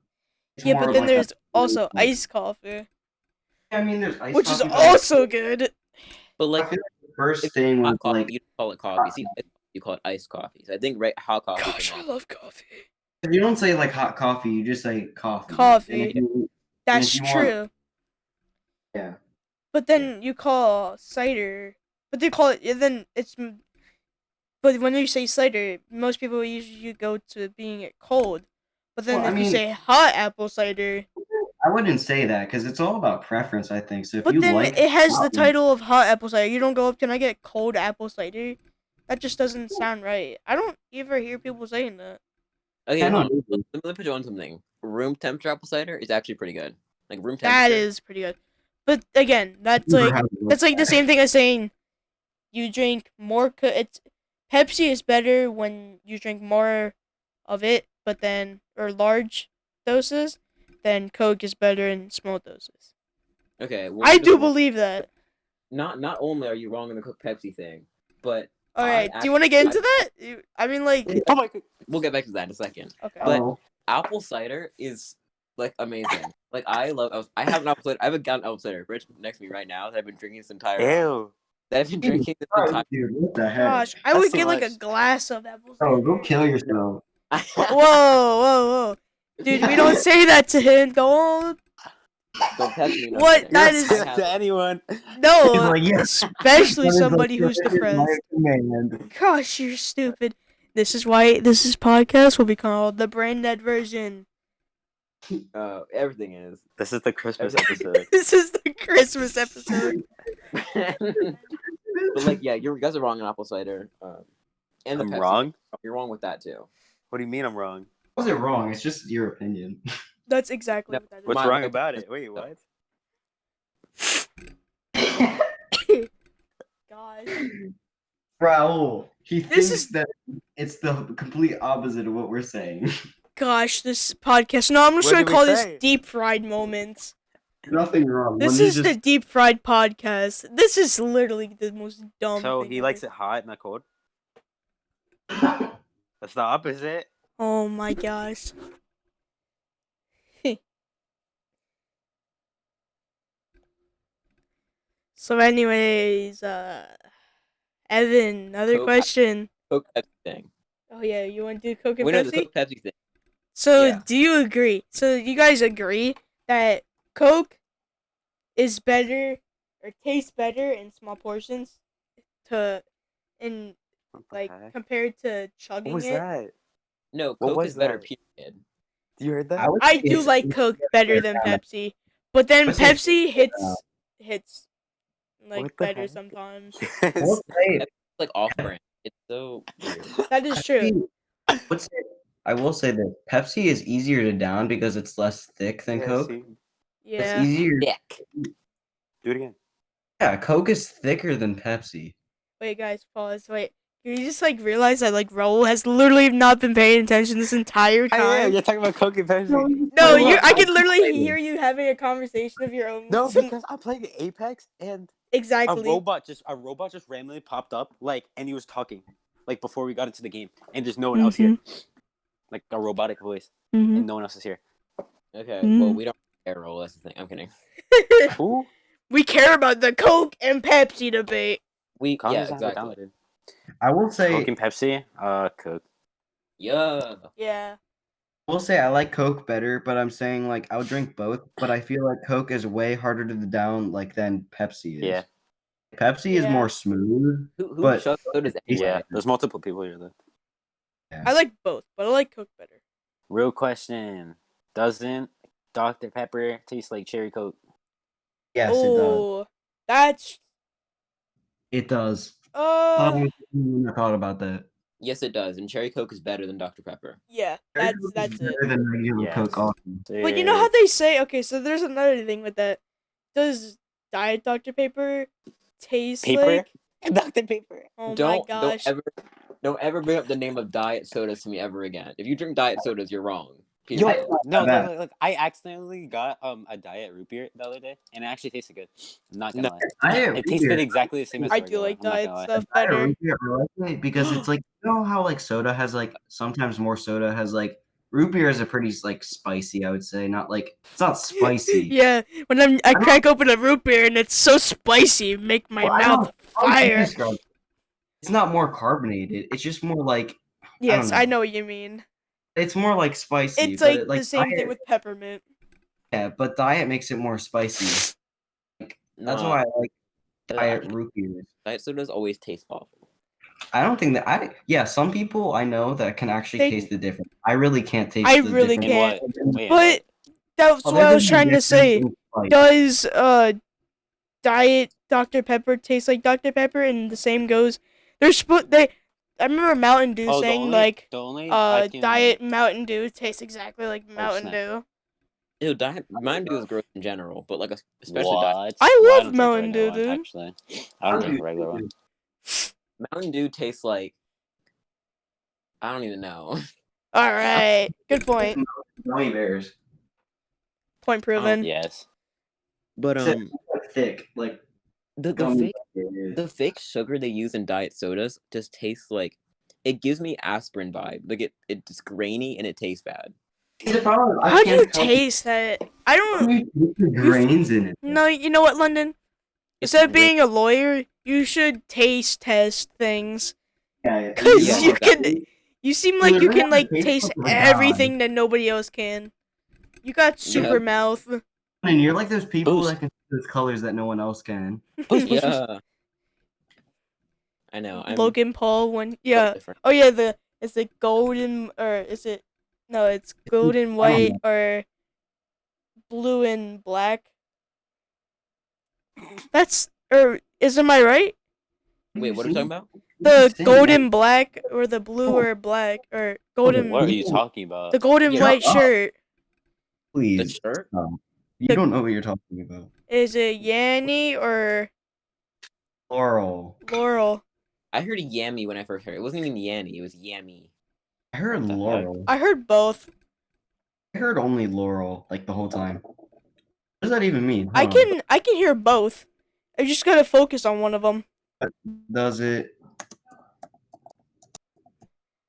It's Yeah, more but of then like a. there's also iced coffee, I mean, there's iced which is coffee, but I also good. But I like, feel like the if first you thing was hot coffee, like you don't call it coffee. hot. See, you call it iced coffee. So I think hot coffee is Gosh, the I norm. love coffee. You don't say like hot coffee, you just say coffee. And Coffee. That's if you want, true. yeah. But then you call cider, but they call it. Then it's. But when you say cider, most people usually go to being it cold. But Well, then I if you mean, say hot apple cider, I wouldn't say that because it's all about preference, I think. So if but you then like it has the hot ones, title of hot apple cider. You don't go up. Can I get cold apple cider? That just doesn't sound right. I don't ever hear people saying that. Okay, I hold don't on. know. Let me put you on something. Room temperature apple cider is actually pretty good. Like room That temperature. is pretty good. But again, Never had it that's like the that. same thing as saying you drink more. It's Pepsi is better when you drink more of it, but then or large doses. Then Coke is better in small doses. Okay, I one do just one. believe that. not only are you wrong in the Coke Pepsi thing, but All right. Do you want to get into that? I mean, like. Oh my god. we'll get back to that in a second. Okay. But Oh, apple cider is like amazing. Like I have an apple cider. I have a gallon of apple cider Rich next to me right now that I've been drinking this entire Ew. that I've been drinking this oh, entire dude, what the heck? Gosh, I That's would too get like a much. glass of apple Oh, cider. go kill yourself. Whoa. Dude, we don't say that to him. Don't. Don't test me. No, I'm What? kidding. That You're is- not saying that to anyone. No, He's like, yeah, especially that is somebody like, who's that is my depressed. command. Gosh, you're stupid. This is why this podcast will be called the Brain Dead version. Everything is. This is the Christmas episode. This is the Christmas episode. But like, yeah, you guys are wrong on apple cider. And the I'm Pepsi. wrong? You're wrong with that too. What do you mean I'm wrong? Was it wrong? It's just your opinion. That's exactly No, what that is. What's Mine- wrong about it? Wait, what? Gosh. Raul, he This thinks is- that it's the complete opposite of what we're saying. Gosh, this podcast. No, I'm just What gonna did we call this say? Deep Fried Moments. Nothing wrong. This When you is the just- Deep Fried podcast. This is literally the most dumb So thing he ever. likes it hot, not cold? That's the opposite. Oh my gosh. So anyways, Evan, another Coke- question. Coke Pepsi thing. Oh yeah, you want to do Coke and We know the Pepsi? Coke Pepsi thing. So yeah. do you agree? So you guys agree that Coke is better or tastes better in small portions What the like heck? compared to What chugging was it? that? No, What Coke was is better. that? Period. You heard that? I would I say do it's- like Coke better than Yeah. Pepsi, but then I'd say it's- Pepsi hits like What the better heck? sometimes. I will say, It's like off brand. It's so weird. That is true. I will say that Pepsi is easier to down because it's less thick than Yeah, Coke. see? It's Yeah. easier. Dick. Do it again. Yeah, Coke is thicker than Pepsi. Wait, guys, pause. Wait. You just like realize that like Raul has literally not been paying attention this entire I am. time. You're talking about Coke and Pepsi. No, Look, I can I literally played hear you having a conversation of your own. No, because I'm playing Apex and exactly. a robot just randomly popped up, like, and he was talking, like, before we got into the game, and there's no one else here, like a robotic voice, and no one else is here. Okay, Mm. well, we don't care, roll. That's the thing. I'm kidding. Who? We care about the Coke and Pepsi debate. Calm Yeah, down, exactly. dude. I will say, Coke and Pepsi. Coke. Yeah. Yeah. I like Coke better, but I'm saying like I'll drink both. But I feel like Coke is way harder to down like than Pepsi is. Yeah. Pepsi is Yeah. more smooth. Who But- chugs sodas anyway? Yeah. There's multiple people here though. I like both, but I like Coke better. Real question: doesn't Dr Pepper taste like cherry Coke? Yes, it does. Oh, that's It does. uh I thought about that. Yes, it does. And cherry Coke is better than Dr Pepper. yeah, Cherry that's Coke is that's it. better than regular Yes. Coke. Often. But you know how they say, okay, so there's another thing with that. Does Diet Dr. Pepper taste paper? like? Dr Pepper. Oh don't my gosh. don't ever bring up the name of diet sodas to me ever again. If you drink diet sodas, you're wrong. Yo, Period. no, That. look, I accidentally got a diet root beer the other day, and it actually tasted good. I'm not gonna No. lie. It It tasted exactly the same as I the do regular like one, I'm not diet gonna lie. stuff I better. like it because it's like, you know how like soda has like sometimes more soda has like root beer is a pretty like spicy, I would say. Not like it's not spicy. Yeah, when I crack open a root beer and it's so spicy, it make my Well, I mouth don't fire. describe it. It's not more carbonated. It's just more like Yes, I know. know what you mean. it's more like spicy. It's but like the same diet, thing with peppermint. yeah, but diet makes it more spicy. That's Nah, why I like I diet think root beers. diet sodas always taste awful. I don't think that some people I know that can actually They- taste the difference. I really can't taste I the really difference. In can't. what? Wait, in But that's Oh, what I there's was a trying to difference say. in spice. Does Diet Dr. Pepper taste like Dr. Pepper? And the same goes. I remember Mountain Dew what? Oh, saying like the only I can, Diet Mountain Dew tastes exactly like Mountain snap. Dew. Ew, Mountain Dew is gross in general, but like especially diet. What? I Well, love don't drink the Mountain regular Dew, one, dude. Actually, I don't drink the regular one. Mountain Dew tastes like I don't even know. All right, good point. Gummy bears. Point proven. Yes. But Thick, like the Tell me fake what it is. the fake sugar they use in diet sodas just tastes like it gives me aspirin vibe. Like it's grainy and it tastes bad. See, the problem is I How do you can't tell taste that? I don't. you the You f- grains in it. No, you know what, London? It's Instead of grain. being a lawyer, you should taste test things. Yeah, Cause Yeah, you can. exactly. You seem You like you literally can have the like taste taste buds of a god. everything that nobody else can. You got Yeah. super mouth. And you're like those people Boost. that can see those colors that no one else can. Boost, boost, boost. Yeah. I know. I'm Logan Paul one. a little Yeah. different. Oh yeah. Is it golden or is it? No, it's golden I don't white know. or blue and black. That's or is am I right? Wait, what are we talking about? The golden black or the blue or black or What golden are you talking about? the golden Yeah. white Shut up. shirt. The Please. shirt? You The- don't know what you're talking about. Is it Yanni or Laurel. Laurel? I heard Yammy when I first heard it. It wasn't even Yanny, it was Yammy. I heard What the heck? Laurel. I heard both. I heard only Laurel like the whole time. What does that even mean? Hold on. I can hear both. I just gotta focus on one of them. Does it?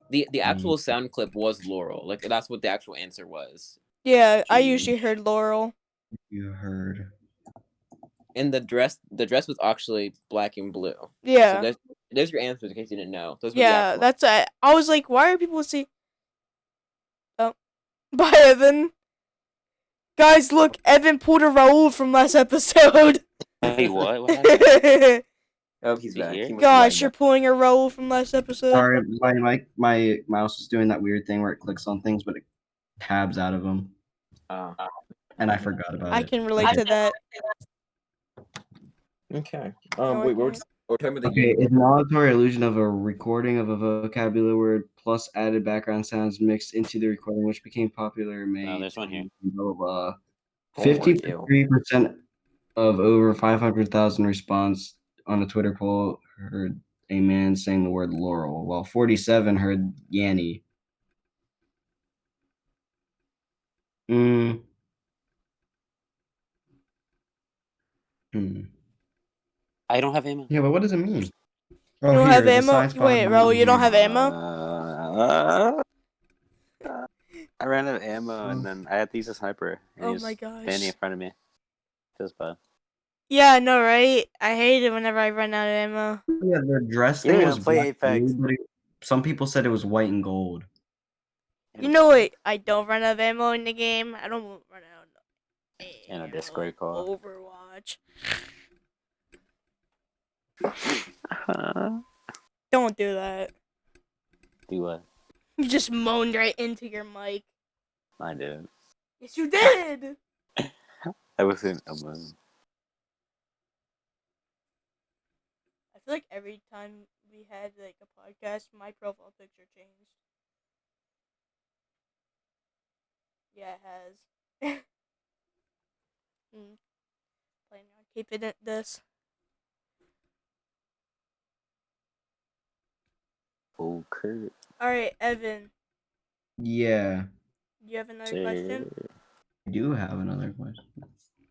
The actual sound clip was Laurel. Like that's what the actual answer was. Yeah, I Jeez. usually heard Laurel. You heard. And the dress was actually black and blue. So Yeah, there's your answers in case you didn't know. Those were the yeah. actual. That's I was like, why are people see? Oh, bye, Evan. Guys, look, Evan pulled a Raul from last episode. Wait, what? What happened? Oh, he's Is he back. here? He must Gosh, have you're lagged pulling a Raul from last episode. Sorry, my mouse is doing that weird thing where it clicks on things, but it tabs out of them, out. and I forgot about I it. can relate Okay. to that. Okay. No, I Wait, we're can't. talking about the Okay, it's an auditory illusion of a recording of a vocabulary word plus added background sounds mixed into the recording, which became popular in May. No, there's one here. Blah, blah, blah. Homework, ew. 53% of over 500,000 response on a Twitter poll heard a man saying the word Laurel, while 47 heard Yanny. Hmm. I don't have ammo. Yeah, but what does it mean? You don't have the ammo? science Wait, behind Raul, you don't it. have ammo? I ran out of ammo and then I had to use a sniper. And Oh he was my gosh. standing in front of me. Feels bad. Yeah, I know, right? I hate it whenever I run out of ammo. Yeah, the dress You thing don't was even play black Apex. and blue, but some people said it was white and gold. You know what? I don't run out of ammo in the game. I don't run out of In a ammo. Discord call. Overwatch. Don't do that. Do what? You just moaned right into your mic. I did. Yes, you did. I wasn't a moon. I feel like every time we had like a podcast, my profile picture changed. Yeah, it has. Planning on keeping it this. Oh, Kurt. All right, Evan. Yeah, Do you have another question? I do have another question.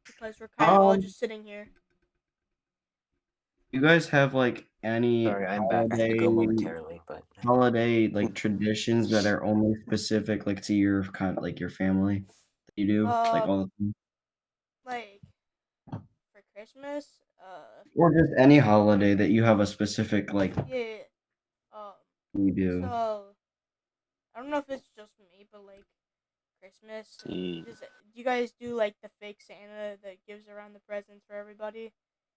Because we're kind of all Um, just sitting here. You guys have like any Sorry, I'm back. I had to go momentarily, but holiday like traditions that are only specific like to your kind of like your family that you do like all the time? Like for Christmas, Or just any holiday that you have a specific like yeah, um, you do. so I don't know if it's just me, but like Christmas, See. do you guys do like the fake Santa that gives around the presents for everybody,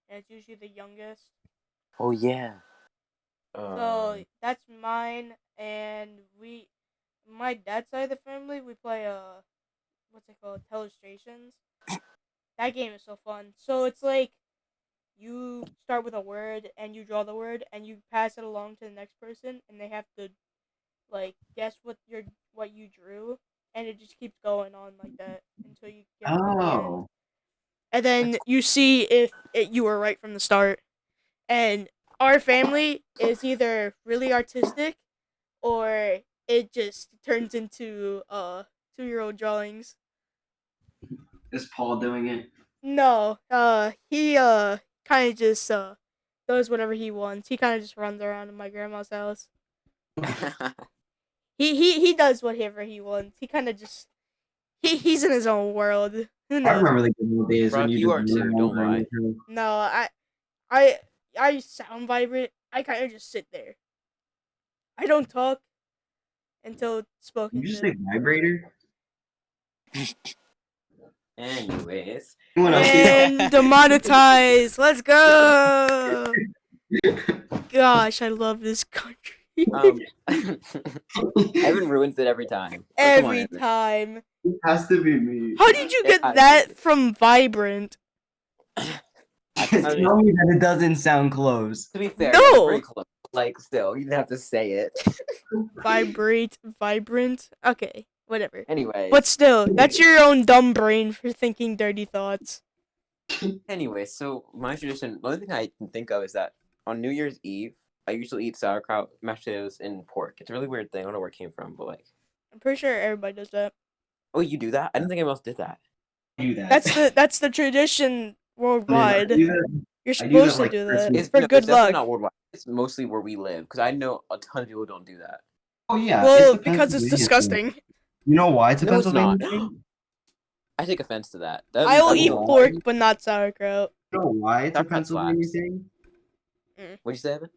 and it's usually the youngest. Oh, yeah. So that's mine, and my dad's side of the family, we play what's it called, Telestrations. That game is so fun. So it's like you start with a word and you draw the word and you pass it along to the next person and they have to like guess what you drew, and it just keeps going on like that until you get to the end. Oh, And then you see if you were right from the start. And our family is either really artistic or it just turns into 2-year-old drawings. is Paul doing it? No, he kind of just does whatever he wants. He kind of just runs around in my grandma's house. He does whatever he wants. He kind of just he's in his own world. Who I knows? remember the good old days when Brock, you you just are too. Don't lie. No, I sound vibrant. I kind of just sit there. I don't talk until spoken You just to. say vibrator? Anyways, Anyone else And demonetized. Let's go. Gosh, I love this country. Evan ruins it every time. Oh, come on, Every Evan. time. It has to be me. How did you get I- that from Vibrant? I mean, Tell me that it doesn't sound close. to be fair, No. that's very close. Like, still, you didn't have to say it. Vibrant. Okay, whatever. Anyways, But still, that's your own dumb brain for thinking dirty thoughts. so my tradition, the only thing I can think of is that on New Year's Eve, I usually eat sauerkraut, mashed potatoes, and pork. It's a really weird thing. I don't know where it came from, but like, I'm pretty sure everybody does that. oh, you do that? I didn't think anyone else did that. I do that. That's the tradition worldwide. I do that. You're I do that, supposed to like, do that Christmas. for No, good it's definitely luck. not worldwide. It's mostly where we live because I know a ton of people don't do that. Oh yeah. Well, it's a because it's Pennsylvania thing. disgusting. You know why it's a No, it's Pennsylvania not. thing? I take offense to that. I will That's eat a lie. pork, but not sauerkraut. You know why it's a Sauerkraut Pennsylvania slaps. thing? What'd you say, Evan?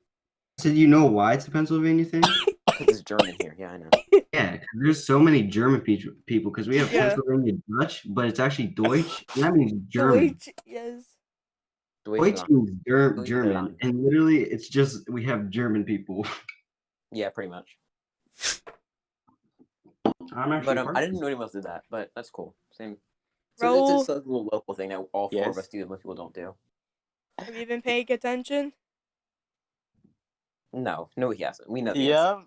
I said, you know why it's a Pennsylvania thing? Because it's German here. Yeah, I know. Yeah, 'cause there's so many German people because we have Yeah. Pennsylvania Dutch, but it's actually Deutsch, and that means German. Deutsch, yes. Deutsch means German, and literally, it's just we have German people. Yeah, pretty much. I'm actually. But I didn't know anyone else did that, but that's cool. Same. So Raul, it's a little local thing that all four of Yes. us do, and most people don't do. have you been paying attention? No, he hasn't. We know the answer. Yeah.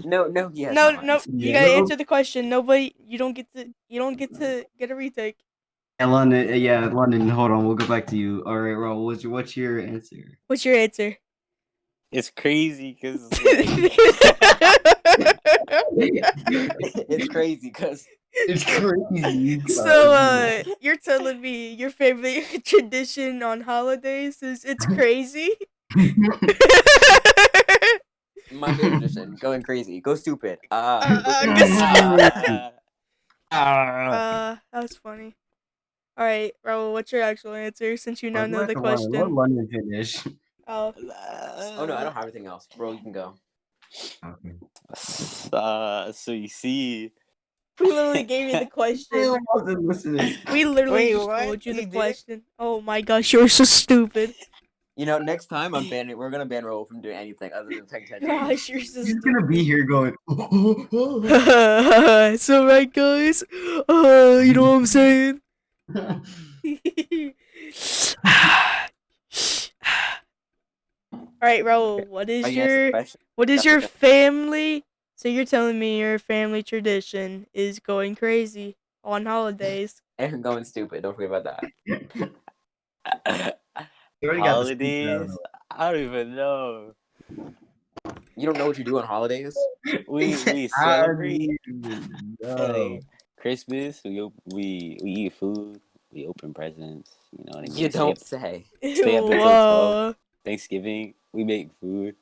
No, he has No, not. no. You Yeah. gotta answer the question. Nobody. You don't get to get a retake. And London, yeah, London. Hold on, we'll go back to you. All right, Raul, what's your answer? What's your answer? It's crazy because It's crazy because It's crazy. So, you're telling me your favorite tradition on holidays is it's crazy? my favorite tradition, going crazy, go stupid. That was funny. All right, Raul, what's your actual answer since you now know the Let question? London finish. Oh, Oh no, I don't have anything else, bro. You can go. Okay. So you see, we literally gave you the question. I wasn't listening. We literally Wait, just what? told you You the did? question. Oh my gosh, you're so stupid. You know, next time we're gonna ban Raul from doing anything other than paying attention. Gosh, you're so He's stupid. gonna be here going. So right, guys. You know what I'm saying? All right, Raul. What is Are you gonna ask the question? what is That's your okay. family? So you're telling me your family tradition is going crazy on holidays? And going stupid. Don't forget about that. You already got the speaker out of holidays. I don't even know. You don't know what you do on holidays? We I celebrate don't know. like, Christmas. We eat food. We open presents. You know what I mean? You don't say. Stay up until 12. Whoa. Thanksgiving. We make food.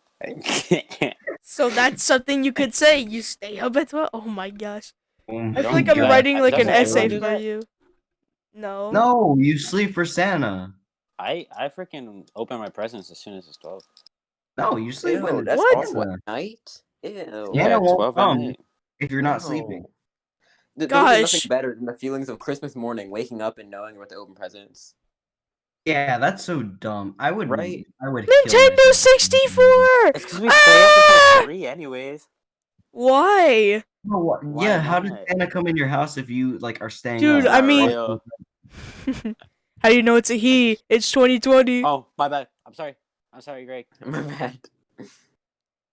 So that's something you could say. You stay up at 12? Oh my gosh. I feel don't like do I'm that. writing like an Doesn't everyone essay do for that? you. No. No, you sleep for Santa. I freaking open my presents as soon as it's 12. No, you sleep Ew, when that's What? awful. Santa. At night? Ew. Santa Yeah, won't 12 at come night. if you're not No. sleeping. There's Gosh. nothing better than the feelings of Christmas morning, waking up and knowing what to open presents. Yeah, that's so dumb. I would. Right? I would. kill Nintendo myself. 64! It's because we stay up Ah! until 3 anyways. Why? No, what- Why yeah, how does not? Santa come in your house if you like are staying Dude, up? I mean- Real. How do you know it's a he? It's 2020. Oh, my bad. I'm sorry, Greg. My bad. Dude,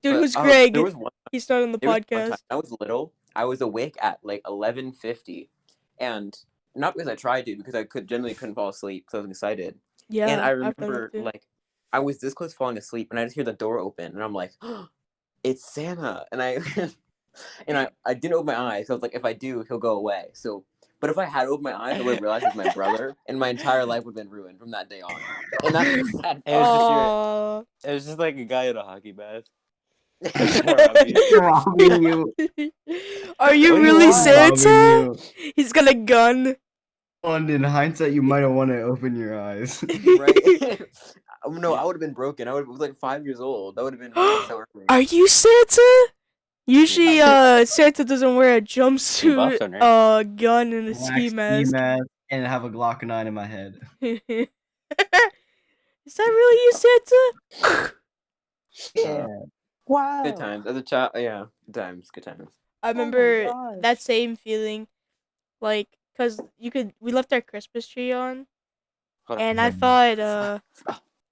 But, who's oh, Greg? There was one He started on the There was one time podcast. I was little. I was awake at like 11:50, and not because I tried to, because I generally couldn't fall asleep because I was excited. Yeah. And I I've done that remember too. like I was this close to falling asleep, and I just hear the door open, and I'm like, "It's Santa!" And I and I didn't open my eyes. So I was like, if I do, he'll go away. So But if I had opened my eyes, I would have realized it was my brother, and my entire life would have been ruined from that day on. And that's the sad It was just your. Oh. It was just like a guy in a hockey mask. Robbing you. Are you Oh, really are robbing Santa? you. He's got a gun. And in hindsight, you might have wanted to open your eyes. Right? No, I would have been broken. I was like 5 years old. That would have been really so early. Are you Santa? Usually, Santa doesn't wear a jumpsuit, Boston, right? gun, and a Black ski mask. and have a Glock 9 in my head. Is that really you, Santa? Yeah. Wow. Good times as a child. Yeah, good times. Good times. I remember that same feeling, like, cause we left our Christmas tree on, Hold on. and I thought,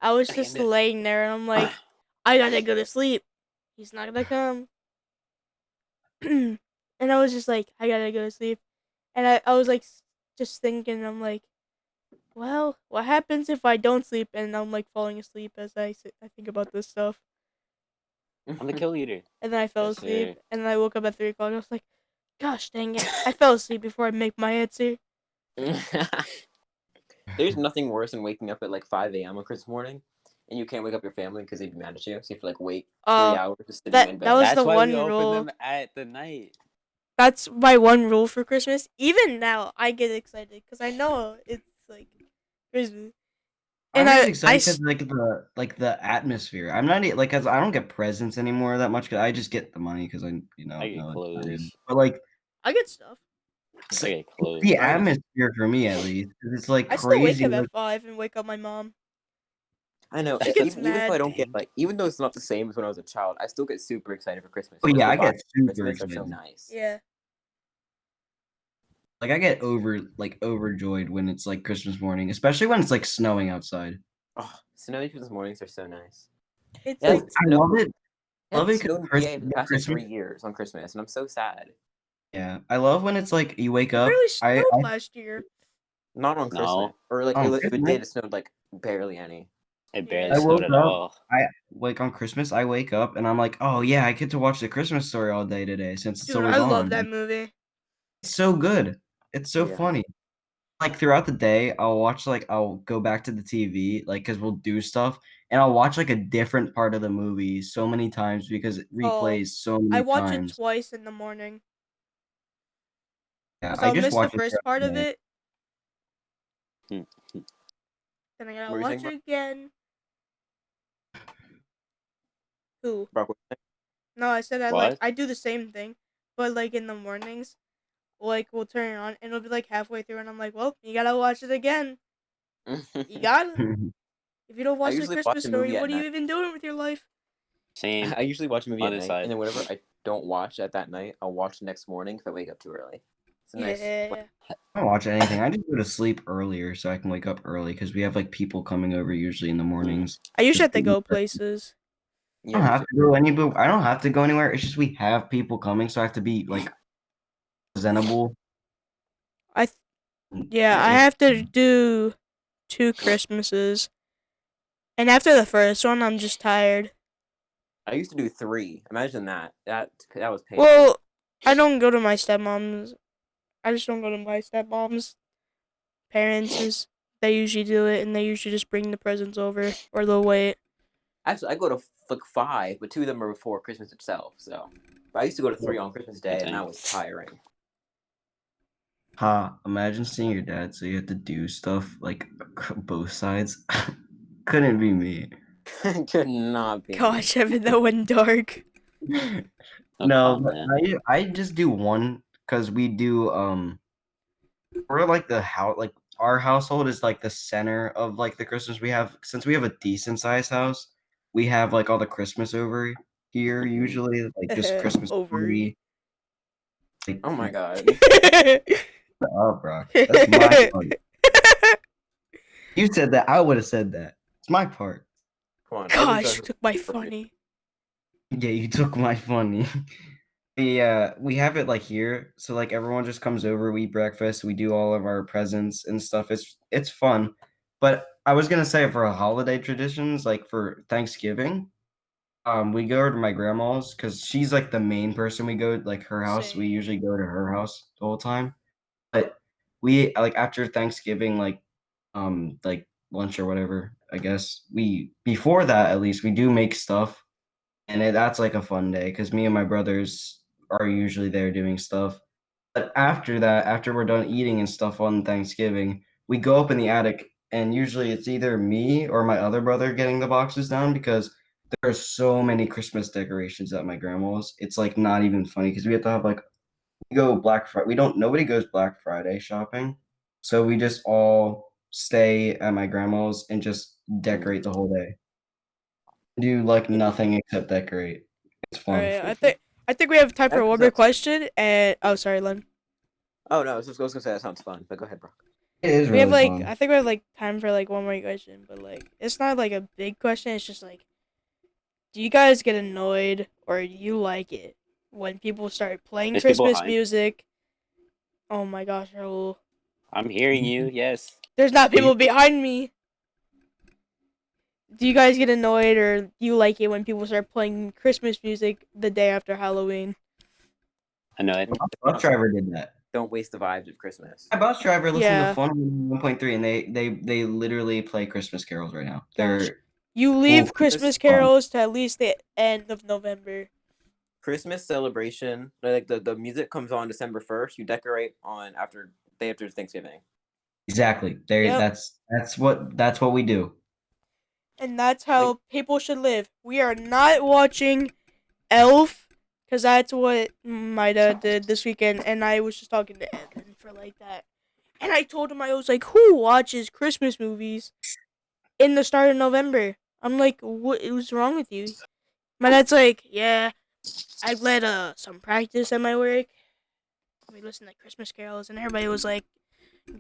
I was Gotta just get it. laying there, and I'm like, I gotta go to sleep. He's not gonna come. And I was just like, I gotta go to sleep. And I was like, just thinking, I'm like, well, what happens if I don't sleep? And I'm like falling asleep as I think about this stuff. I'm the kill leader. And then I fell Yes, asleep. sir. And then I woke up at 3 o'clock. I was like, gosh dang it. I fell asleep before I make my answer. There's nothing worse than waking up at like 5 a.m. on Christmas morning, and you can't wake up your family because they'd be mad at you. So you have to like wait 3 hours just sitting in bed. That was That's the why one we open rule. them at the night. That's my one rule for Christmas. Even now, I get excited because I know it's like Christmas. And I'm just excited because the atmosphere. I'm not like, cause I don't get presents anymore that much. Cause I just get the money because I I get know it's clothes. time. But like I get stuff. I get clothes. the atmosphere for me at least, 'cause it's like I still wake crazy. up Like, at 5 and wake up my mom. I know. She gets Even if mad. I don't get like, even though it's not the same as when I was a child, I still get super excited for Christmas. oh yeah, I The get vibes super of Christmas are so excited. nice. Yeah. Like I get overjoyed when it's like Christmas morning, especially when it's like snowing outside. Oh, snowy Christmas mornings are so nice. It's Yeah, like I love it. It Love hasn't it snowed because in PA for the past like 3 years on Christmas, and I'm so sad. Yeah, I love when it's like you wake it up. barely I snowed last year. Not on Christmas, No. or like On if it Christmas? did, it snowed like barely any. It barely Yeah. I snowed woke at up. all. I like on Christmas. I wake up and I'm like, oh yeah, I get to watch the Christmas Story all day today since it's Dude, always I on. love that movie. It's so good. It's so Yeah. funny. Like throughout the day, I'll go back to the TV, like because we'll do stuff, and I'll watch like a different part of the movie so many times because it replays so I many watch it times. twice in the morning. Yeah, Because I I'll just miss the watch it first throughout part the of day. it. Then I gotta What were you watch saying, it again. Who? Brock? No, I said What? I do the same thing. But like in the mornings, like we'll turn it on and it'll be like halfway through and I'm like, well, you gotta watch it again. You gotta. If you don't watch the usually watch Christmas a Story, movie at what are you night. even doing with your life? Same. I usually watch a movie On at this night, side. and then whatever I don't watch at that night, I'll watch the next morning if I wake up too early. It's a nice. Yeah. I don't watch anything. I just go to sleep earlier so I can wake up early because we have like people coming over usually in the mornings. I usually have to People- go places. I don't me have too. to go anywhere. I don't have to go anywhere. It's just we have people coming, so I have to be like presentable. Yeah, I have to do 2 Christmases. And after the first one, I'm just tired. I used to do 3. Imagine that. That was painful. Well, I don't go to my stepmom's. I just don't go to my stepmom's parents'. They usually do it, and they usually just bring the presents over, or they'll wait. Actually, I go to like 5, but 2 of them are before Christmas itself. So, but I used to go to 3 on Christmas Day, and that was tiring. Imagine seeing your dad, so you have to do stuff like both sides. Couldn't be me. Could not be. Gosh, Evan, that went dark. No, but I just do one because we do we're like the house, like our household is like the center of like the Christmas we have. Since we have a decent sized house, we have like all the Christmas over here usually, like just Christmas Ovary. tree. Like, Oh my god. oh, bro, that's my part. You said that. I would have said that. It's my part. Come on. Gosh, you took my funny. Yeah, you took my funny. We have it like here, so like everyone just comes over, we eat breakfast, we do all of our presents and stuff. It's fun. But I was gonna say for holiday traditions, like for Thanksgiving, we go to my grandma's because she's like the main person we go, like her house. We Same. usually go to her house the whole time. But we like after Thanksgiving, like lunch or whatever. I guess we before that at least we do make stuff, and that's like a fun day because me and my brothers are usually there doing stuff. But after that, after we're done eating and stuff on Thanksgiving, we go up in the attic, and usually it's either me or my other brother getting the boxes down because there are so many Christmas decorations at my grandma's. It's like not even funny because we have to have like we go Black Friday. We don't. Nobody goes Black Friday shopping, so we just all stay at my grandma's and just decorate the whole day. Do like nothing except decorate. It's All fun. right, I think we have time for one more question. And oh, sorry, Len. Oh no, I was gonna say that sounds fun, but go ahead, bro. It is We have really like fun. I think we have like time for like one more question, but like it's not like a big question. It's just like, do you guys get annoyed or do you like it when people start playing There's people Christmas behind. music? Oh my gosh, Raul. I'm hearing you. Yes. There's not people behind me. Do you guys get annoyed or do you like it when people start playing Christmas music the day after Halloween? I know it. Bus driver did that. Don't waste the vibes of Christmas. My bus driver listened Yeah. to Fun 1.3, and they literally play Christmas carols right now. Gosh. They're You leave Christmas Christmas fun. carols to at least the end of November. Christmas celebration, like the music comes on December 1st. You decorate on day after Thanksgiving. Exactly. Yep. That's what we do. And that's how people should live. We are not watching Elf, because that's what my dad did this weekend, and I was just talking to Evan for like that. And I told him, I was like, who watches Christmas movies in the start of November? I'm like, what was wrong with you? My dad's like, yeah, I led some practice at my work. We listened to Christmas carols, and everybody was like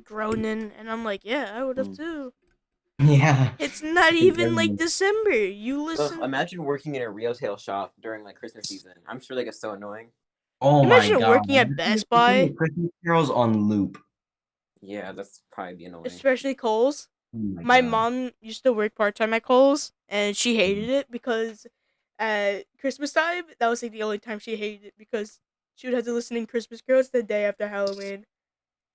groaning, and I'm like, yeah, I would have too. Yeah. It's not even like December. You listen. Imagine working in a retail shop during like Christmas season. I'm sure that gets so annoying. Oh my Imagine god. working at Best Buy, Christmas carols on loop. Yeah, that's probably annoying. especially Kohl's. Oh My god. mom used to work part-time at Kohl's, and she hated it because at Christmas time, that was like the only time she hated it because she would have to listen to Christmas carols the day after Halloween.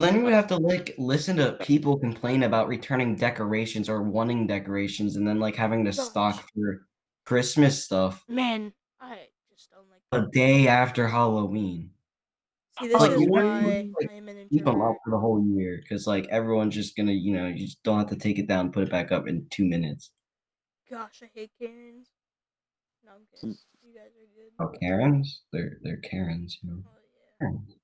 Then you would have to like listen to people complain about returning decorations or wanting decorations and then like having to Gosh. stock for Christmas stuff Man, I just don't like a that. day after Halloween. See, this Like is you don't why even, like, I am an keep them up introvert. for the whole year because like everyone's just gonna you just don't have to take it down and put it back up in 2 minutes. Gosh, I hate Karens. No, I'm kidding. You guys are good. Oh, Karens? They're Karens, you know. Oh yeah. Karens.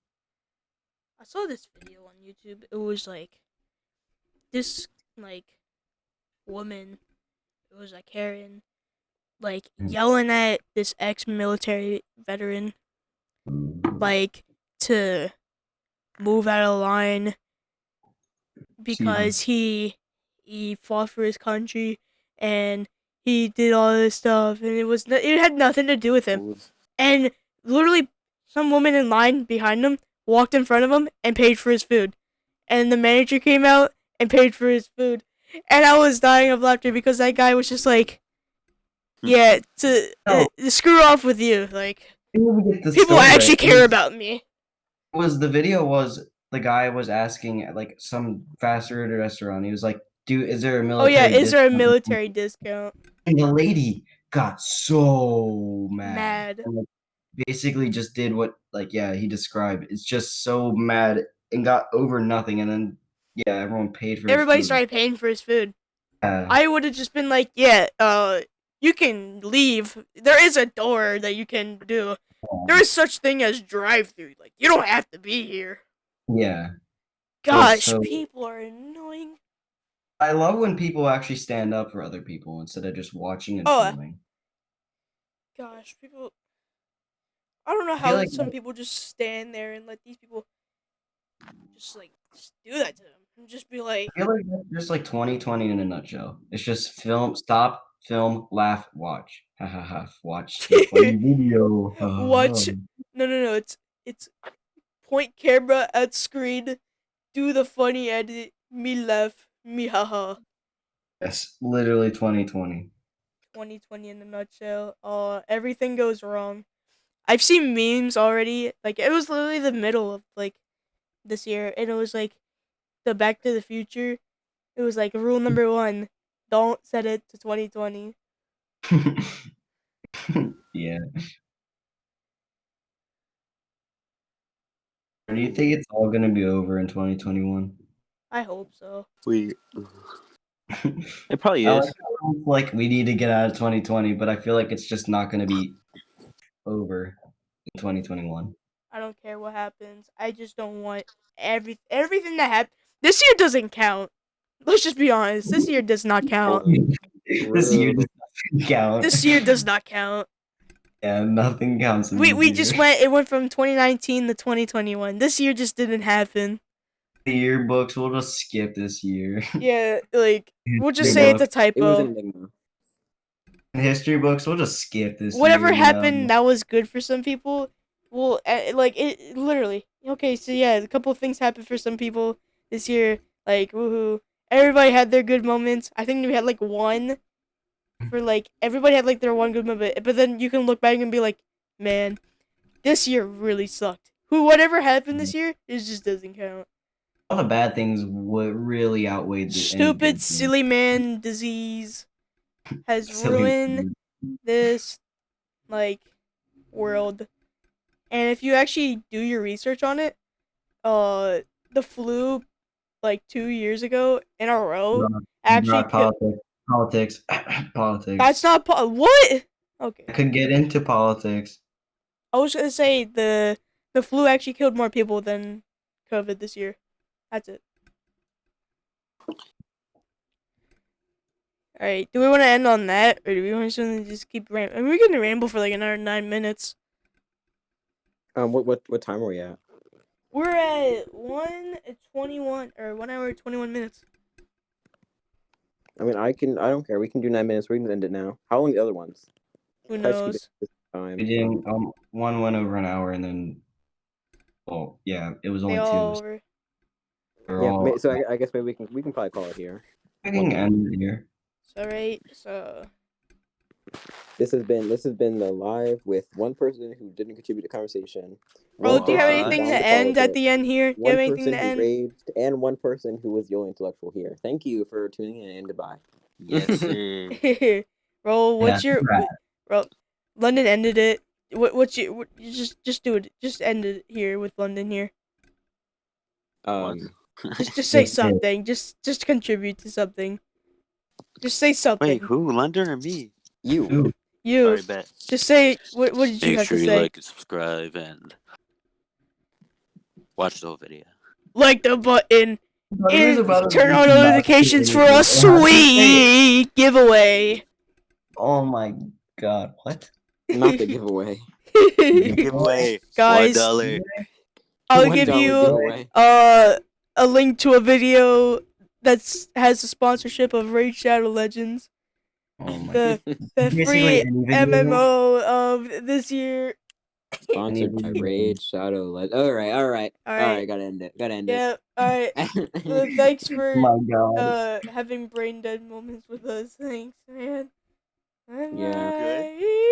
I saw this video on YouTube. It was like this like woman. It was a Karen, like yelling at this ex-military veteran, like to move out of line because he fought for his country and he did all this stuff and it had nothing to do with him. And literally, some woman in line behind him walked in front of him and paid for his food. And the manager came out and paid for his food. And I was dying of laughter because that guy was just like, yeah, to screw off with you. Like, people actually care about me. The video was the guy was asking at like some fast food restaurant. He was like, is there a Oh yeah, military is there a discount?" military discount? And the lady got so mad. Mad. And, like, basically just did what he described. It's just so mad and got over nothing and then everyone paid for his Everybody food. started paying for his food. Yeah. I would have just been like, yeah, you can leave. There is a door that you can do. There is such thing as drive-through. Like, you don't have to be here. Yeah. Gosh, So- people are annoying. I love when people actually stand up for other people instead of just watching and Oh, filming. Gosh, people. I don't know I feel how like some people just stand there and let these people just do that to them and just be like, I feel like that's just like 2020 in a nutshell. It's just stop, film, laugh, watch. Ha ha ha. Watch the funny video. watch. No. It's point camera at screen, do the funny edit, me laugh, me haha. Yes, literally 2020. 2020 in a nutshell. Everything goes wrong. I've seen memes already. Like, it was literally the middle of like this year, and it was like, the Back to the Future. It was like rule number 1: don't set it to 2020. Yeah. Or do you think it's all gonna be over in 2021? I hope so. It probably I is. like we need to get out of 2020, but I feel like it's just not gonna be over in 2021. I don't care what happens. I just don't want everything that happened. This year doesn't count. Let's just be honest. This year does not count. This year does not count. This year does not count. Yeah, nothing counts in We this just year. went from 2019 to 2021. This year just didn't happen. The yearbooks, we'll just skip this year. Yeah, like we'll just History say it's a books- It was typo. an enigma. History books, we'll just skip this Whatever year. happened that was good for some people, well, like it literally. Okay, so yeah, a couple of things happened for some people this year. Like woohoo! Everybody had their good moments. I think we had like one for like everybody had like their one good moment, but then you can look back and be like, man, this year really sucked. Whatever happened this year, it just doesn't count. All the bad things would really outweigh any Stupid, good things. silly man disease has Silly ruined man. this like world. And if you actually do your research on it, the flu like 2 years ago in a row actually Not politics. Politics. that's not what? Okay. I could get into politics. I was gonna say the flu actually killed more people than COVID this year. That's it. All right. Do we want to end on that, or do we want to just keep rambling? I mean, we're gonna ramble for like another 9 minutes. What time are we at? We're at 1:21 or 1 hour 21 minutes. I mean, I don't care. We can do 9 minutes. We can end it now. How long are the other ones? Who Try to keep knows? it this time. We did one went over an hour and then yeah, it was They only all two. over. They're Yeah. all So I guess maybe we can probably call it here. I can end it here. So right. So This has been the live with one person who didn't contribute to conversation. bro, One do you have person who anything bombed to the end at politics, the end here? Do you one have anything person to who end? raged, and one person who was the only intellectual here. Thank you for tuning in and goodbye. Yes, sir. Bro, what's Yeah, your right. bro? London ended it. What's your you just do it. Just end it here with London here. Just say That's it. something. Just contribute to something. Just say something. Wait, who? London or me? You. Ooh, You Alright, bet. just say what did you Make have sure to you say? like and subscribe and watch the whole video. Like the button It was and about turn to on be notifications for a not- sweet giveaway. Oh my god, what? Not the giveaway. Giveaway. Guys, $1. I'll $1 give you giveaway. a link to a video that's has a sponsorship of Raid Shadow Legends, Oh my the Basically, free any video link? MMO of this year. Sponsored by video. Raid Shadow Legends. All right. Alright. Gotta end it. Yeah. Alright. Thanks Oh for my god. having brain dead moments with us. Thanks, man. Yeah. Good. Bye.